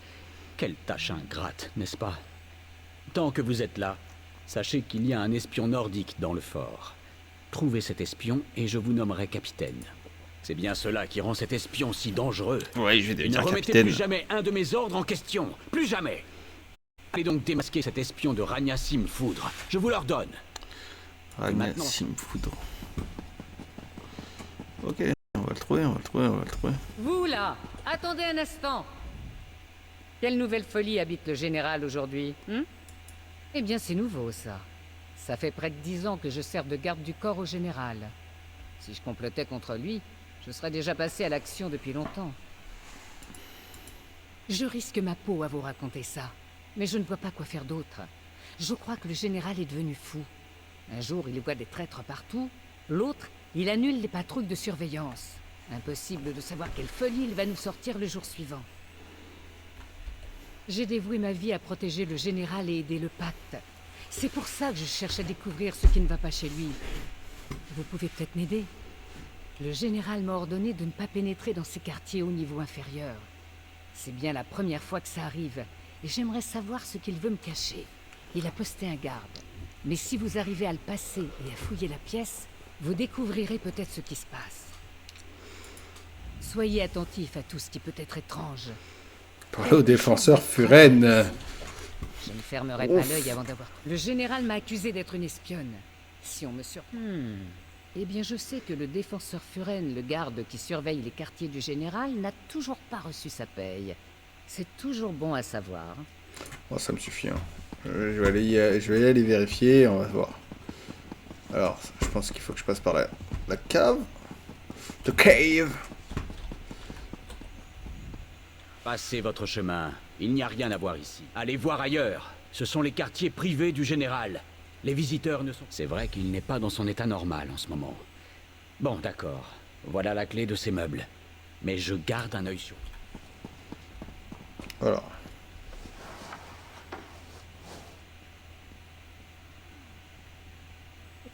Quelle tâche ingrate, n'est-ce pas? Tant que vous êtes là, sachez qu'il y a un espion nordique dans le fort. Trouvez cet espion et je vous nommerai capitaine. C'est bien cela qui rend cet espion si dangereux. Ouais, je vais devenir ne remettez capitaine. plus jamais un de mes ordres en question. Plus jamais. Allez donc démasquer cet espion de Ragnasim Foudre. Je vous l'ordonne. Ragnasim Foudre. Ok, on va le trouver, on va le trouver, on va le trouver. Vous là, attendez un instant. Quelle nouvelle folie habite le général aujourd'hui, Eh bien, c'est nouveau, ça. Ça fait près de 10 ans que je sers de garde du corps au général. Si je complotais contre lui, je serais déjà passé à l'action depuis longtemps. Je risque ma peau à vous raconter ça, mais je ne vois pas quoi faire d'autre. Je crois que le général est devenu fou. Un jour, il voit des traîtres partout. L'autre, il annule les patrouilles de surveillance. Impossible de savoir quelle folie il va nous sortir le jour suivant. J'ai dévoué ma vie à protéger le général et aider le pacte. C'est pour ça que je cherche à découvrir ce qui ne va pas chez lui. Vous pouvez peut-être m'aider. Le général m'a ordonné de ne pas pénétrer dans ces quartiers au niveau inférieur. C'est bien la première fois que ça arrive, et j'aimerais savoir ce qu'il veut me cacher. Il a posté un garde. Mais si vous arrivez à le passer et à fouiller la pièce, vous découvrirez peut-être ce qui se passe. Soyez attentifs à tout ce qui peut être étrange. Parlez au défenseur Furen. Je ne fermerai pas l'œil avant d'avoir... Le général m'a accusé d'être une espionne. Si on me Eh bien, je sais que le défenseur Furen, le garde qui surveille les quartiers du général, n'a toujours pas reçu sa paye. C'est toujours bon à savoir. Bon, ça me suffit. Hein. Je vais y aller vérifier, on va voir. Alors, je pense qu'il faut que je passe par la cave. The cave. Passez votre chemin. Il n'y a rien à voir ici. Allez voir ailleurs. Ce sont les quartiers privés du général. Les visiteurs ne sont... C'est vrai qu'il n'est pas dans son état normal en ce moment. Bon, d'accord. Voilà la clé de ces meubles. Mais je garde un œil sur... Voilà.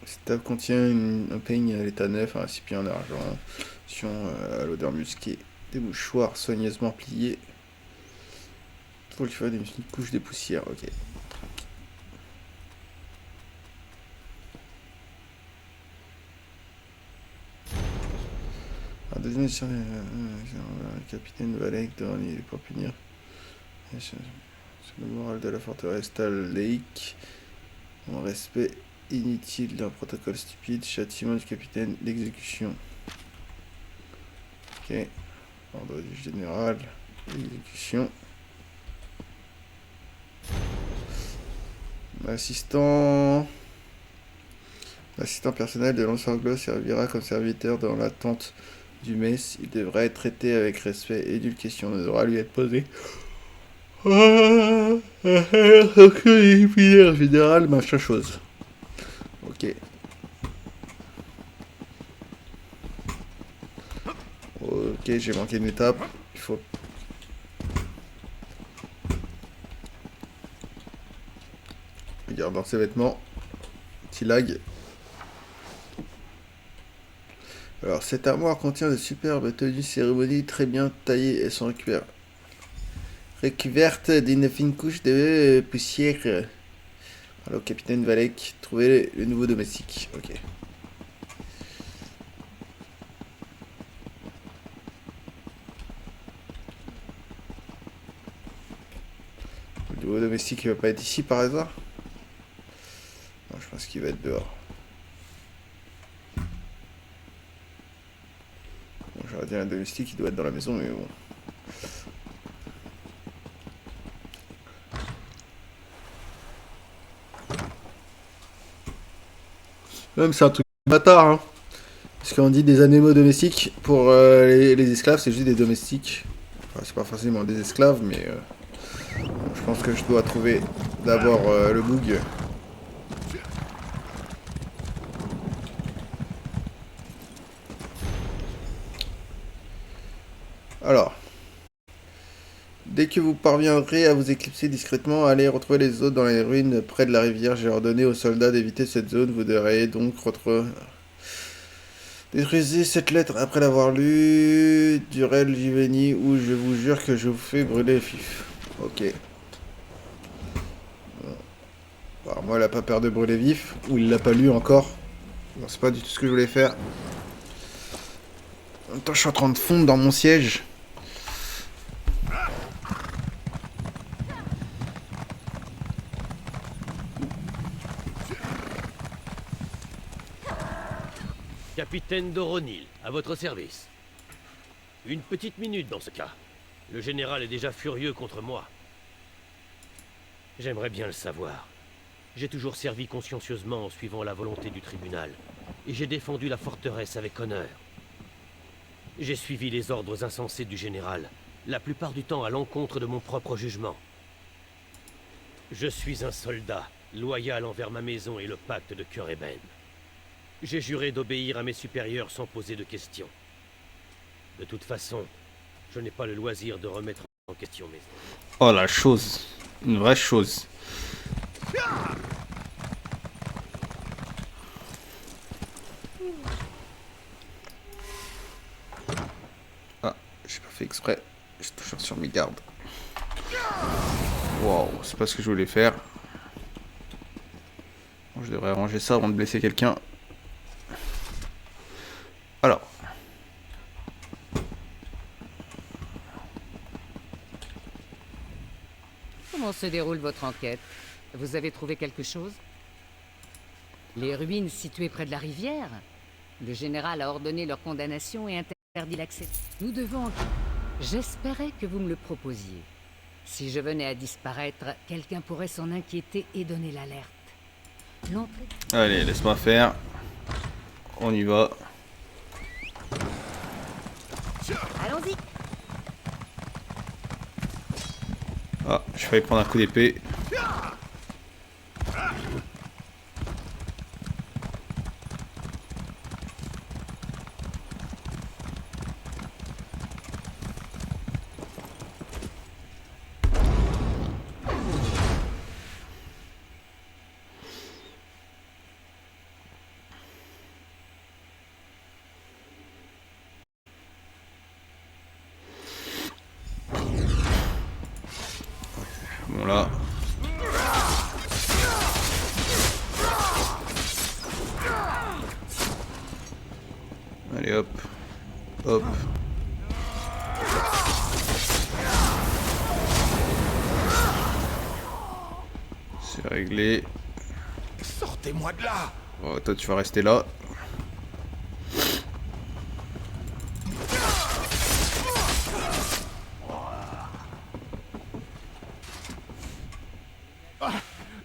Cette table contient un peigne à l'état neuf, un récipient en argent, à l'odeur musquée, des mouchoirs soigneusement pliés. Pour lui faire une couche de poussière, ok. Un deuxième sur le capitaine Valek pour punir. C'est le moral de la forteresse Tal Lake. En respect inutile d'un protocole stupide, châtiment du capitaine, l'exécution. Ok. Ordre du général, l'exécution. L'assistant personnel de l'Ancien servira comme serviteur dans l'attente du mess. Il devra être traité avec respect et nulle question ne devra lui être posée. Général, machin chose. Ok. Ok, j'ai manqué une étape. Il faut... Regarde dans ses vêtements. Petit lag. Alors, cette armoire contient de superbes tenues cérémonies très bien taillées et sont recouvertes d'une fine couche de poussière. Alors, capitaine Valek, trouvez le nouveau domestique. Ok. Le nouveau domestique, il va pas être ici par hasard? Non, je pense qu'il va être dehors. Bon, j'aurais dit un domestique, il doit être dans la maison, mais bon. Même c'est un truc bâtard, hein. Parce qu'on dit des animaux domestiques, pour les esclaves, c'est juste des domestiques. Enfin, c'est pas forcément des esclaves, mais je pense que je dois trouver d'abord le boug. Alors, dès que vous parviendrez à vous éclipser discrètement, allez retrouver les autres dans les ruines près de la rivière. J'ai ordonné aux soldats d'éviter cette zone. Vous devrez donc détruisez cette lettre après l'avoir lue. Durel Giveni, ou je vous jure que je vous fais brûler vif. Ok. Bon. Alors moi, il a pas peur de brûler vif, ou il l'a pas lu encore. Bon, c'est pas du tout ce que je voulais faire. En même temps, je suis en train de fondre dans mon siège. Capitaine Doronil, à votre service. Une petite minute dans ce cas. Le général est déjà furieux contre moi. J'aimerais bien le savoir. J'ai toujours servi consciencieusement en suivant la volonté du tribunal. Et j'ai défendu la forteresse avec honneur. J'ai suivi les ordres insensés du général, la plupart du temps à l'encontre de mon propre jugement. Je suis un soldat, loyal envers ma maison et le pacte de Cœur-Ébène. J'ai juré d'obéir à mes supérieurs sans poser de questions. De toute façon, je n'ai pas le loisir de remettre en question mes ordres. Oh la chose, une vraie chose. Ah, j'ai pas fait exprès. Je suis toujours sur mes gardes. Wow, c'est pas ce que je voulais faire. Bon, je devrais ranger ça avant de blesser quelqu'un. Alors. Comment se déroule votre enquête? Vous avez trouvé quelque chose? Les ruines situées près de la rivière? Le général a ordonné leur condamnation et interdit l'accès. Nous devons... J'espérais que vous me le proposiez. Si je venais à disparaître, quelqu'un pourrait s'en inquiéter et donner l'alerte. L'entrée... Allez, laisse-moi faire. On y va. Allons-y. Ah, je failli prendre un coup d'épée. Bon là. Allez hop. Hop. C'est réglé. Sortez-moi de là! Oh, toi tu vas rester là.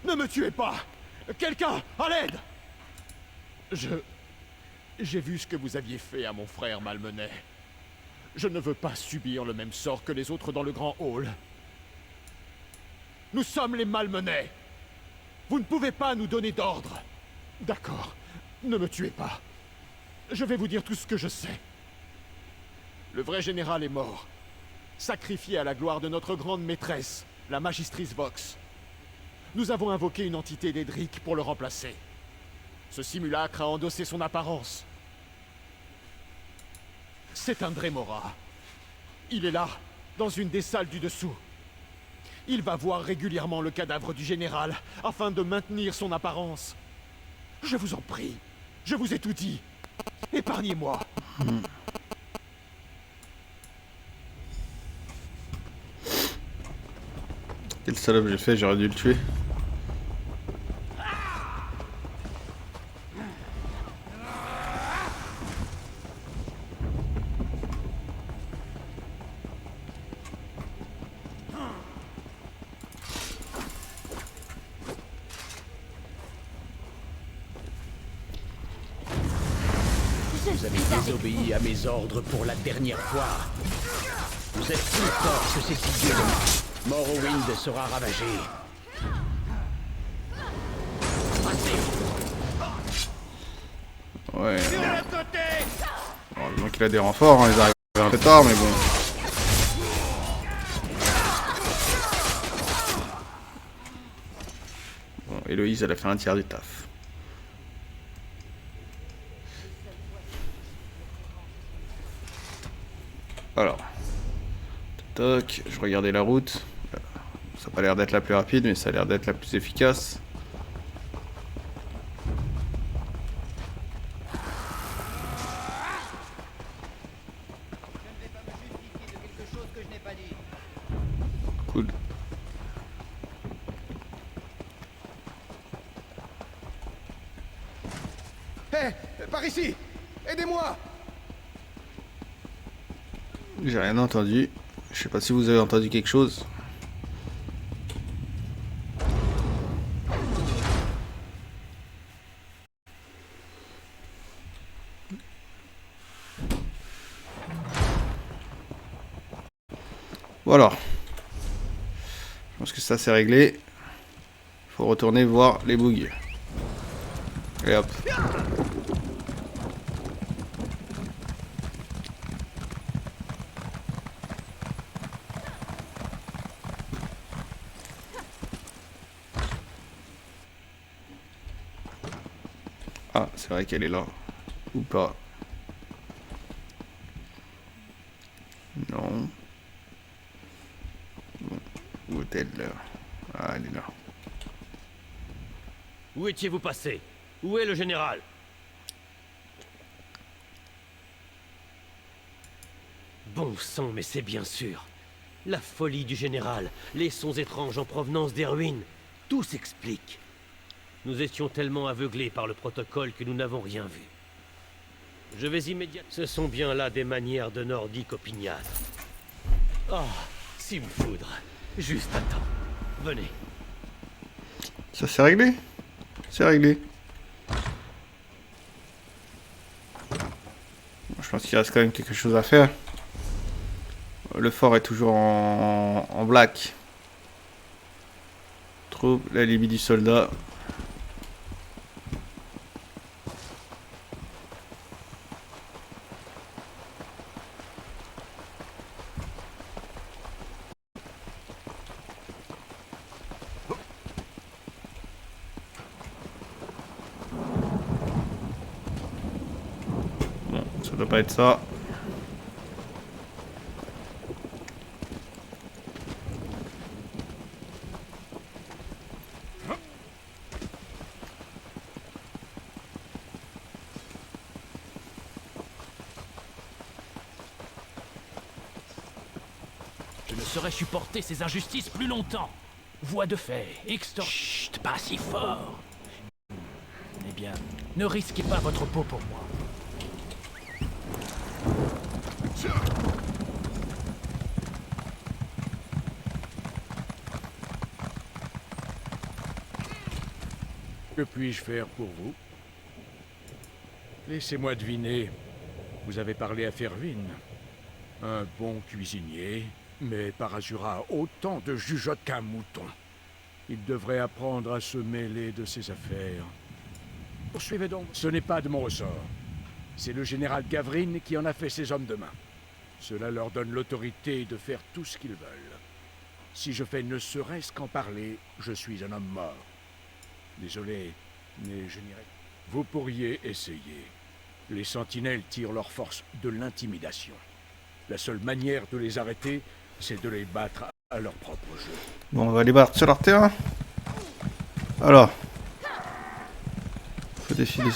Ne me tuez pas! Quelqu'un, à l'aide! J'ai vu ce que vous aviez fait à mon frère Malmenet. Je ne veux pas subir le même sort que les autres dans le grand hall. Nous sommes les Malmenets. Vous ne pouvez pas nous donner d'ordre. D'accord, ne me tuez pas. Je vais vous dire tout ce que je sais. Le vrai général est mort. Sacrifié à la gloire de notre grande maîtresse, la magistrice Vox. Nous avons invoqué une entité d'Edric pour le remplacer. Ce simulacre a endossé son apparence. C'est un Dremora. Il est là, dans une des salles du dessous. Il va voir régulièrement le cadavre du général, afin de maintenir son apparence. Je vous en prie, je vous ai tout dit. Épargnez-moi. Quel salope j'ai fait, j'aurais dû le tuer. Vous avez désobéi à mes ordres pour la dernière fois. Vous êtes plus fort que ces idiots. Morrowind sera ravagé. Ouais. Heureusement qu'il a des renforts, hein, ils arrivent un peu tard, mais bon. Bon, Héloïse, elle a fait un tiers du taf. Alors. Toc, je regardais la route. Ça n'a pas l'air d'être la plus rapide, mais ça a l'air d'être la plus efficace. Cool. Hé, par ici! Aidez-moi! J'ai rien entendu. Je sais pas si vous avez entendu quelque chose. Voilà. Je pense que ça c'est réglé. Faut retourner voir les bugs. Et hop. Ah, c'est vrai qu'elle est là. Ou pas. Non. Bon. Où est-elle là? Ah, elle est là. Où étiez-vous passé? Où est le général? Bon sang, mais c'est bien sûr. La folie du général, les sons étranges en provenance des ruines, tout s'explique. Nous étions tellement aveuglés par le protocole que nous n'avons rien vu. Je vais immédiatement... Ce sont bien là des manières de nordique opiniâtre. Oh, si me foudre. Juste à temps. Venez. Ça c'est réglé? C'est réglé. Je pense qu'il reste quand même quelque chose à faire. Le fort est toujours en black. Trouve la limite du soldat. Bon, ça doit pas être ça. Je ne saurais supporter ces injustices plus longtemps. Voix de fait, extorsion... Chut, pas si fort. Eh bien, ne risquez pas votre peau pour moi. Que puis-je faire pour vous? Laissez-moi deviner. Vous avez parlé à Fervin. Un bon cuisinier, mais Parajura a autant de jugeote qu'un mouton. Il devrait apprendre à se mêler de ses affaires. Poursuivez donc. Ce n'est pas de mon ressort. C'est le général Gavrin qui en a fait ses hommes de main. Cela leur donne l'autorité de faire tout ce qu'ils veulent. Si je fais ne serait-ce qu'en parler, je suis un homme mort. Désolé, mais je n'irai. Vous pourriez essayer. Les sentinelles tirent leur force de l'intimidation. La seule manière de les arrêter, c'est de les battre à leur propre jeu. Bon, on va les battre sur leur terrain. Alors. Faut défiler.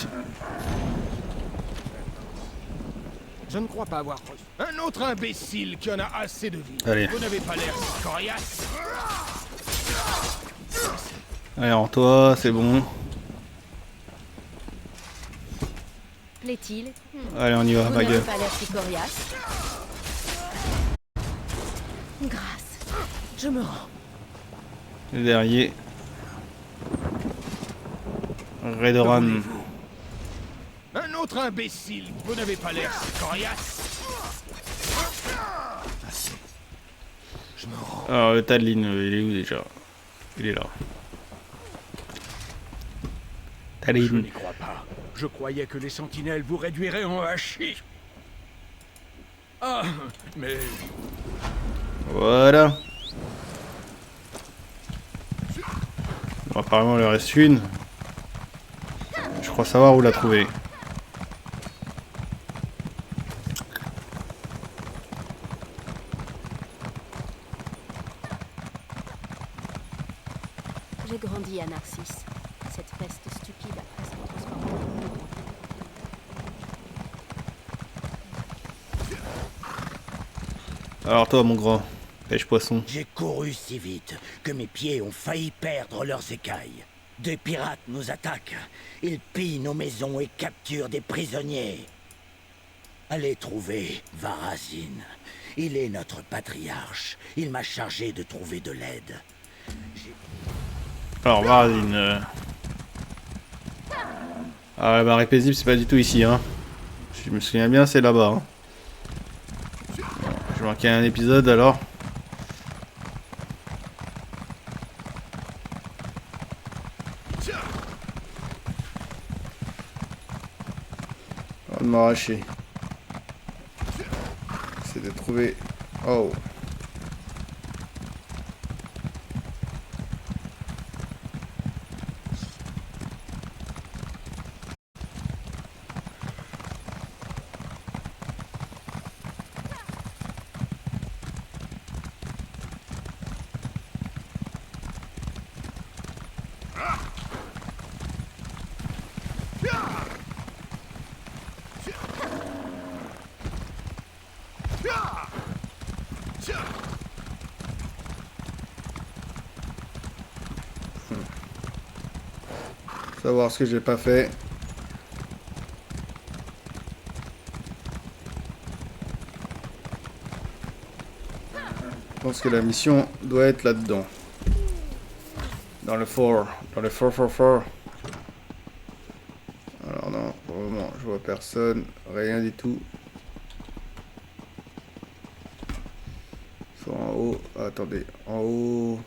Je ne crois pas avoir reçu. Un autre imbécile qui en a assez de vie. Allez. Vous n'avez pas l'air si coriace. Allez, en toi, c'est bon. Plaît-il? Allez, on y va, Vous ma n'avez gueule. pas l'air si coriace. Grâce. Je me rends. Derrière. Redoran. Un autre imbécile. Vous n'avez pas l'air si coriace. Je me rends. Alors, le Tadlin, il est où déjà? Il est là. Je Tadlin. n'y crois pas. Je croyais que les sentinelles vous réduiraient en hachis. Ah, mais... Voilà. Bon, apparemment, il en reste une. Je crois savoir où la trouver. J'ai grandi à Narcisse. Cette peste stupide a presque transformé mon monde en... Alors toi, mon grand, pêche-poisson. J'ai couru si vite que mes pieds ont failli perdre leurs écailles. Des pirates nous attaquent. Ils pillent nos maisons et capturent des prisonniers. Allez trouver Varazine Il est notre patriarche. Il m'a chargé de trouver de l'aide. Alors, Varadine. Ah, la marée paisible, c'est pas du tout ici, hein. Si je me souviens bien, c'est là-bas. Hein. Bon, j'ai manqué un épisode alors. On va m'arracher. C'est de trouver. Oh. Savoir ce que j'ai pas fait. Je pense que la mission doit être là-dedans. Dans le fort. Dans le fort. Alors non, pour le moment, je vois personne. Rien du tout. Ils sont en haut. Ah, attendez. En haut.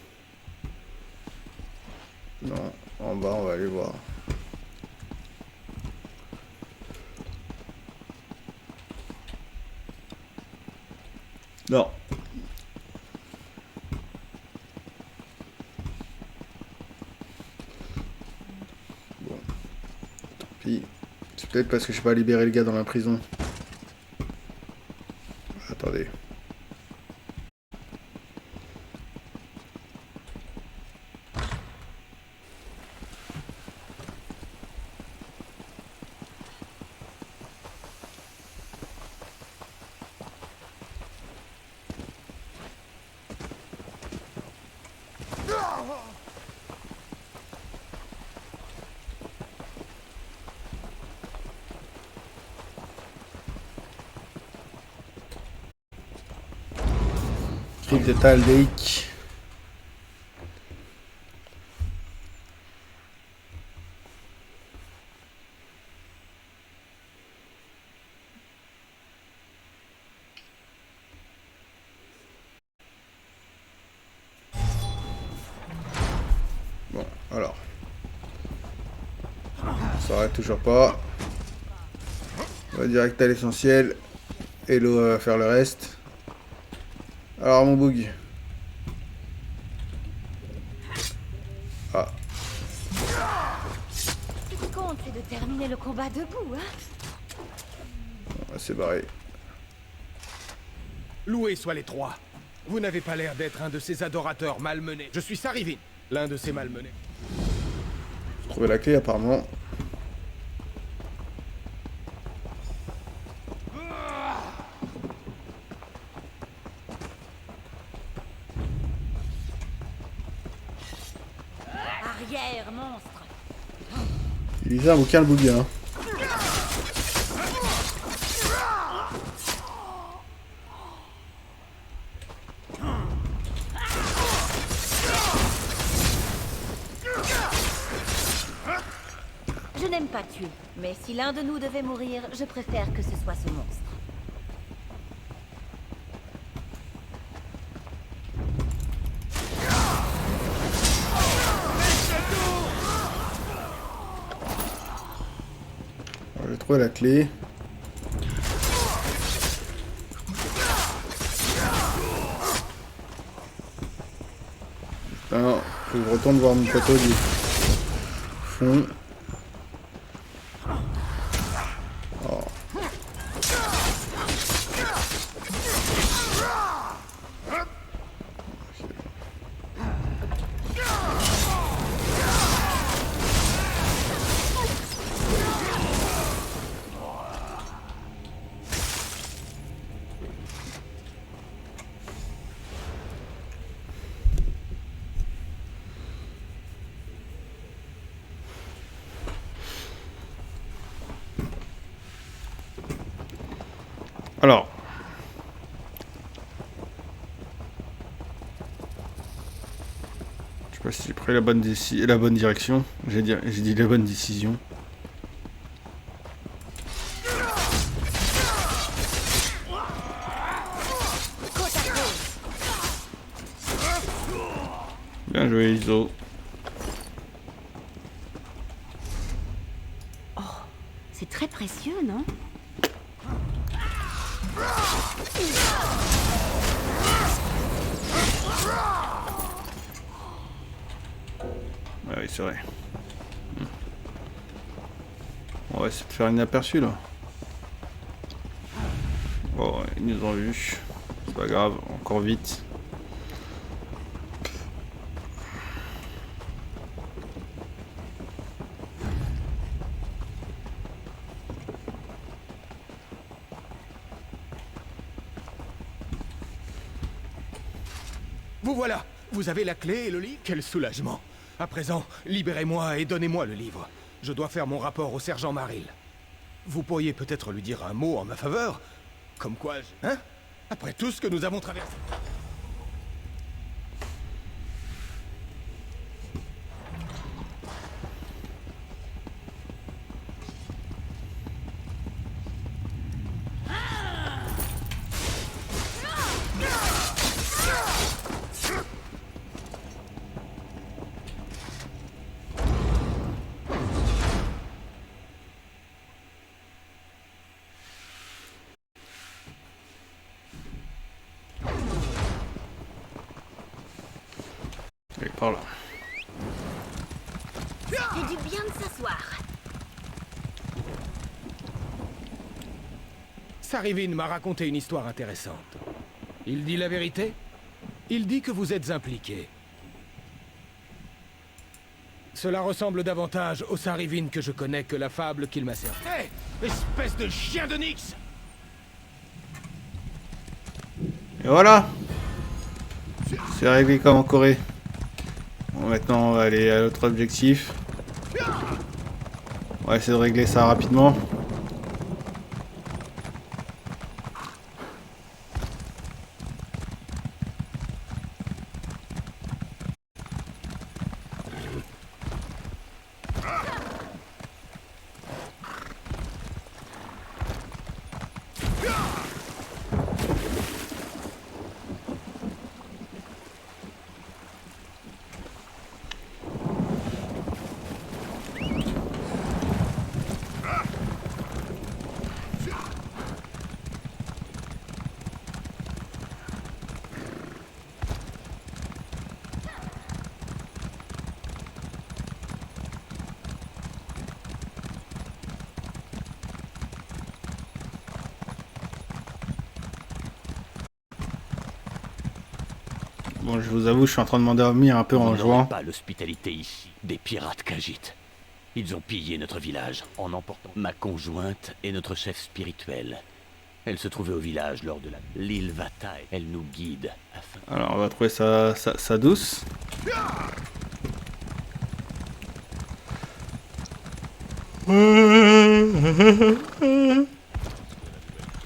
Non. En bas, on va aller voir. Non. Bon. Tant pis. C'est peut-être parce que je n'ai pas libéré le gars dans la prison. Attendez. Crypte de Taldeik. Bon, alors. Ça s'arrête toujours pas. On va direct à l'essentiel. Et l'eau va faire le reste. Alors mon bug. Ah. Ce qui compte, c'est de terminer le combat debout, hein. On va se barrer. Loués soient les trois. Vous n'avez pas l'air d'être un de ces adorateurs malmenés. Je suis Sarivin, l'un de ces malmenés. J'ai trouvé la clé apparemment. Arrière, monstre. Il lisait un bouquin le bouguin. Hein. Je n'aime pas tuer, mais si l'un de nous devait mourir, je préfère que ce soit ce monstre. J'ai trouvé la clé. Putain, faut que je retourne voir mon poteau du fond. Oh. Alors, pris la bonne direction. J'ai dit la bonne décision. Bien joué, Iso. Oh, c'est très précieux, non? Ah oui, c'est vrai. On va essayer de faire une aperçu là. Oh, ils nous ont vus. C'est pas grave, encore vite. Vous voilà. Vous avez la clé et le livre. Quel soulagement. À présent, libérez-moi et donnez-moi le livre. Je dois faire mon rapport au sergent Maril. Vous pourriez peut-être lui dire un mot en ma faveur? Comme quoi, hein? Après tout ce que nous avons traversé. Et par là. C'est du bien de s'asseoir. Sarivin m'a raconté une histoire intéressante. Il dit la vérité? Il dit que vous êtes impliqué. Cela ressemble davantage au Sarivin que je connais que la fable qu'il m'a servi. Hé! Espèce de chien de Nyx! Et voilà. C'est réglé comme en Corée. Bon, maintenant on va aller à l'autre objectif. On va essayer de régler ça rapidement. Bon, je vous avoue, je suis en train de m'endormir un peu en jouant. Pas l'hospitalité ici des pirates Khajiit. Ils ont pillé notre village en emportant ma conjointe et notre chef spirituel. Elle se trouvait au village lors de l'île Vata. Elle nous guide afin... Alors, on va trouver ça douce.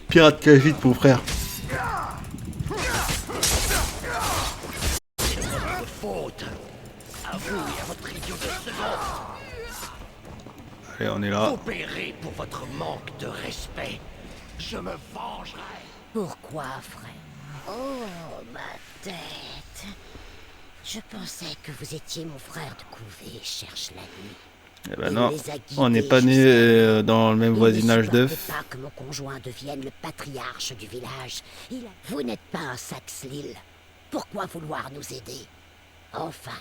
Pirate Khajiit, mon frère. Faute. À vous et à votre idiot de second. Allez, on est là. Vous paierez pour votre manque de respect. Je me vengerai. Pourquoi, frère? Oh, ma tête. Je pensais que vous étiez mon frère de couvée, cherche la nuit. Eh ben non, on n'est pas né dans le même voisinage d'œufs. Pas que mon conjoint devienne le patriarche du village. Vous n'êtes pas un Saxlil. Pourquoi vouloir nous aider? Enfin,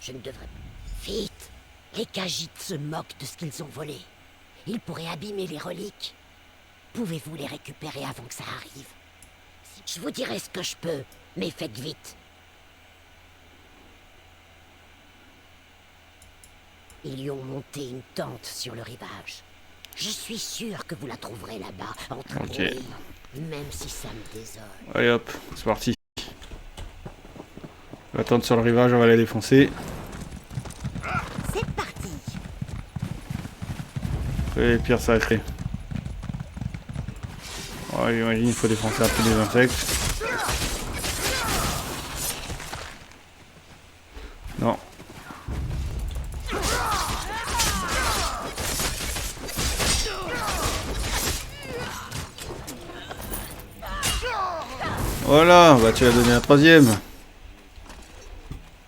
je ne devrais pas. Vite! Les Khajiit se moquent de ce qu'ils ont volé. Ils pourraient abîmer les reliques. Pouvez-vous les récupérer avant que ça arrive? Je vous dirai ce que je peux, mais faites vite. Ils y ont monté une tente sur le rivage. Je suis sûr que vous la trouverez là-bas, entre eux, même si ça me désole. Allez hop, c'est parti. On va attendre sur le rivage, on va les défoncer. C'est parti. Et les pires sacrés. Oh, j'imagine il faut défoncer un peu les insectes. Non. Voilà, bah tu as donné un troisième.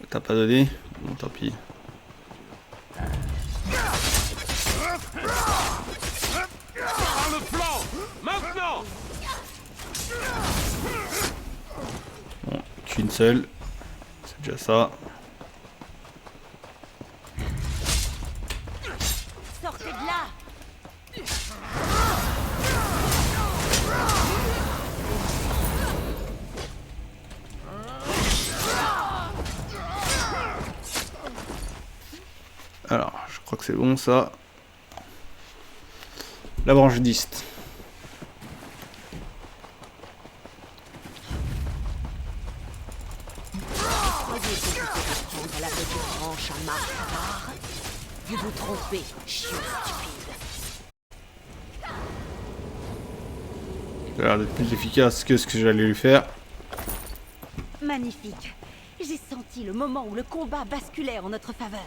T'as pas donné? Bon, tant pis. Le flanc maintenant. Bon, qu'une seule. C'est déjà ça. Sortez de là! Alors, je crois que c'est bon ça. La branche d'Ist. La petite branche à marque rare. Vous vous trompez, chiot stupide. Ça a l'air d'être plus efficace que ce que j'allais lui faire. Magnifique. J'ai senti le moment où le combat basculait en notre faveur.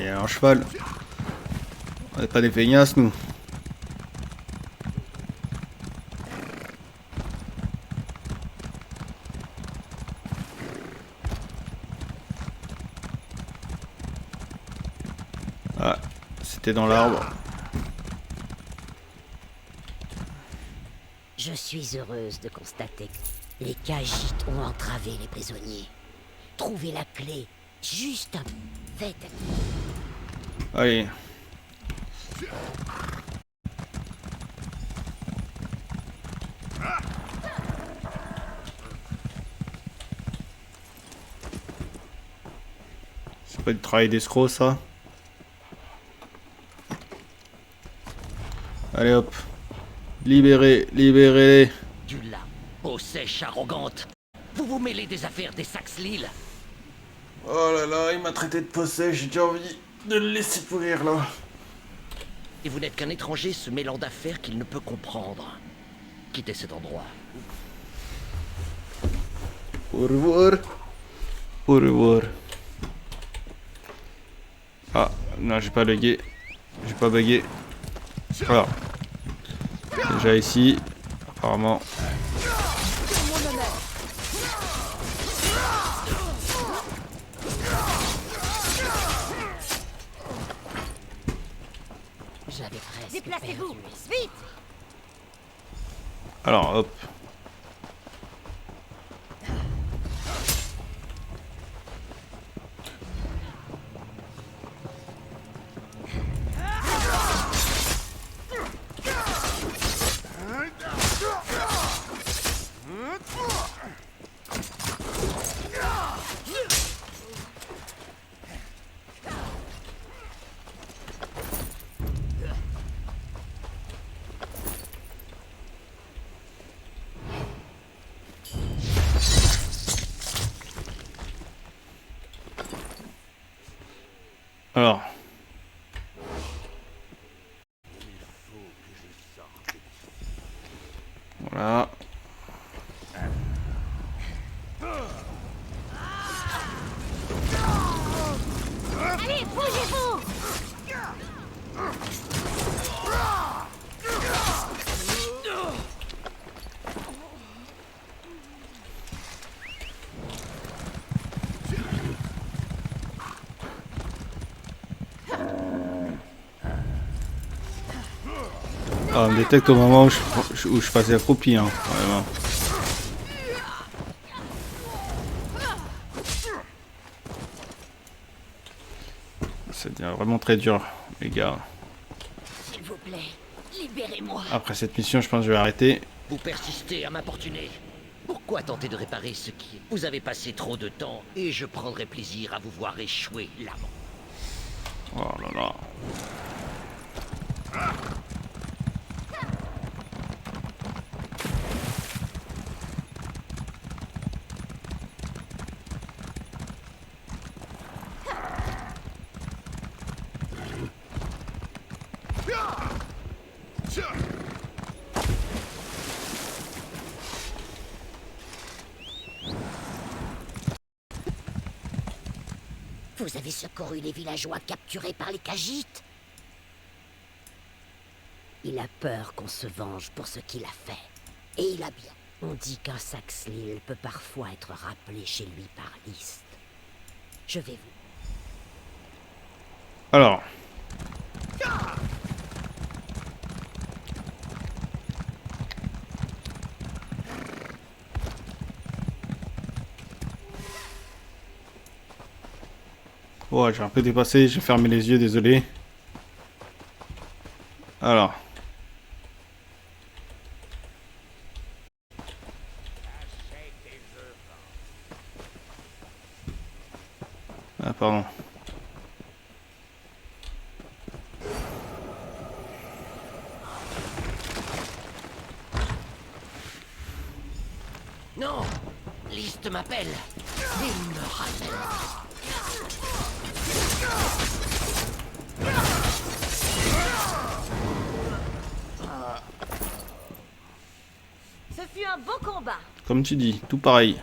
Il y a un cheval. On n'est pas des feignasses, nous. Ah, c'était dans l'arbre. Je suis heureuse de constater que les Khajiits ont entravé les prisonniers. Trouvez la clé. Juste un... Faites. Allez. C'est pas du travail d'escroc, ça. Allez hop. Libérez, libérez-les. Du lait, peau sèche arrogante. Vous vous mêlez des affaires des Saxlil. Oh là là, il m'a traité de possède, j'ai déjà envie de le laisser pourrir là. Et vous n'êtes qu'un étranger se mêlant d'affaires qu'il ne peut comprendre. Quittez cet endroit. Au revoir. Au revoir. Ah, non, j'ai pas bugué. J'ai pas bugué. Voilà. Déjà ici, apparemment. J'avais presque Déplacez-vous, perdu vite! Alors, hop. Alors. Voilà. Allez, bougez-vous! Ah, on me détecte au moment où je passais accroupi, hein, vraiment. Ça devient vraiment très dur, les gars. S'il vous plaît, libérez-moi. Après cette mission, je pense que je vais arrêter. Vous persistez à m'importuner. Pourquoi tenter de réparer ce qui... Vous avez passé trop de temps et je prendrai plaisir à vous voir échouer là. Oh là là. Vous avez secouru les villageois capturés par les Khajiits. Il a peur qu'on se venge pour ce qu'il a fait. Et il a bien. On dit qu'un Saxhlil peut parfois être rappelé chez lui par List. Je vais vous... Alors. Ouais, j'ai un peu dépassé, j'ai fermé les yeux, désolé. Alors. Ah, pardon. Non! List m'appelle. Il me rappelle. Ce fut un beau combat. Comme tu dis, tout pareil.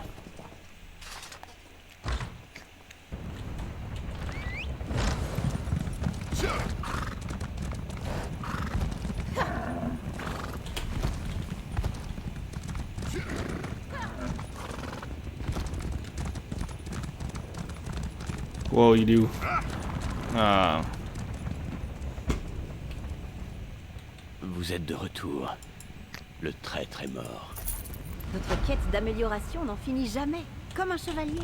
Wow, il est où? Ah. Vous êtes de retour. Le traître est mort. Notre quête d'amélioration n'en finit jamais, comme un chevalier.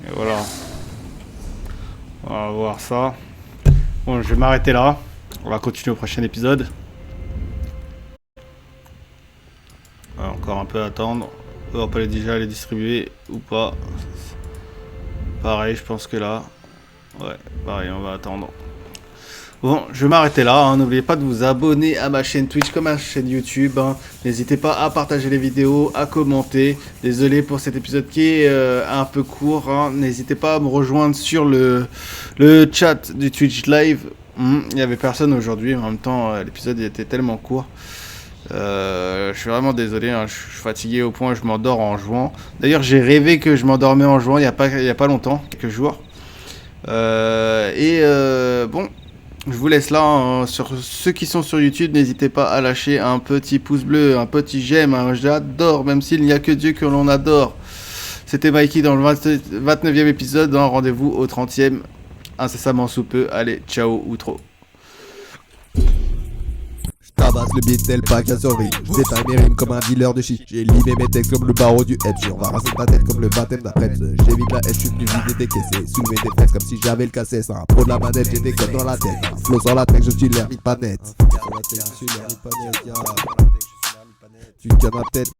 Et voilà. On va voir ça. Bon, je vais m'arrêter là. On va continuer au prochain épisode. Encore un peu à attendre. On peut déjà les distribuer ou pas. Pareil, je pense que là. Ouais, pareil, on va attendre. Bon, je vais m'arrêter là. Hein. N'oubliez pas de vous abonner à ma chaîne Twitch comme à ma chaîne YouTube. Hein. N'hésitez pas à partager les vidéos, à commenter. Désolé pour cet épisode qui est un peu court. Hein. N'hésitez pas à me rejoindre sur le chat du Twitch Live. Il n'y avait personne aujourd'hui. En même temps, l'épisode était tellement court. Je suis vraiment désolé, hein, je suis fatigué au point où je m'endors en jouant. D'ailleurs, j'ai rêvé que je m'endormais en jouant il y a pas longtemps, quelques jours. Bon, je vous laisse là. Hein, sur ceux qui sont sur YouTube, n'hésitez pas à lâcher un petit pouce bleu, un petit j'aime. Hein, j'adore, même s'il n'y a que Dieu que l'on adore. C'était Mikey dans le 29e épisode. Hein, rendez-vous au 30e, incessamment sous peu. Allez, ciao, outro. Tabasse le beat tel pas qu'à survie. J'éteins mes rimes comme un dealer de shit. J'ai limé mes textes comme le barreau du Edge. On va raser ta tête comme le baptême d'après. J'évite la haine, je suis venu vider des caisses. Soulever des fesses comme si j'avais le cassette. Un pro de la manette, j'ai des codes dans la tête. Flow sur la tech, je suis l'hermite pas net. Sur la tech, je suis l'hermite pas net. Tu te calmes ma tête.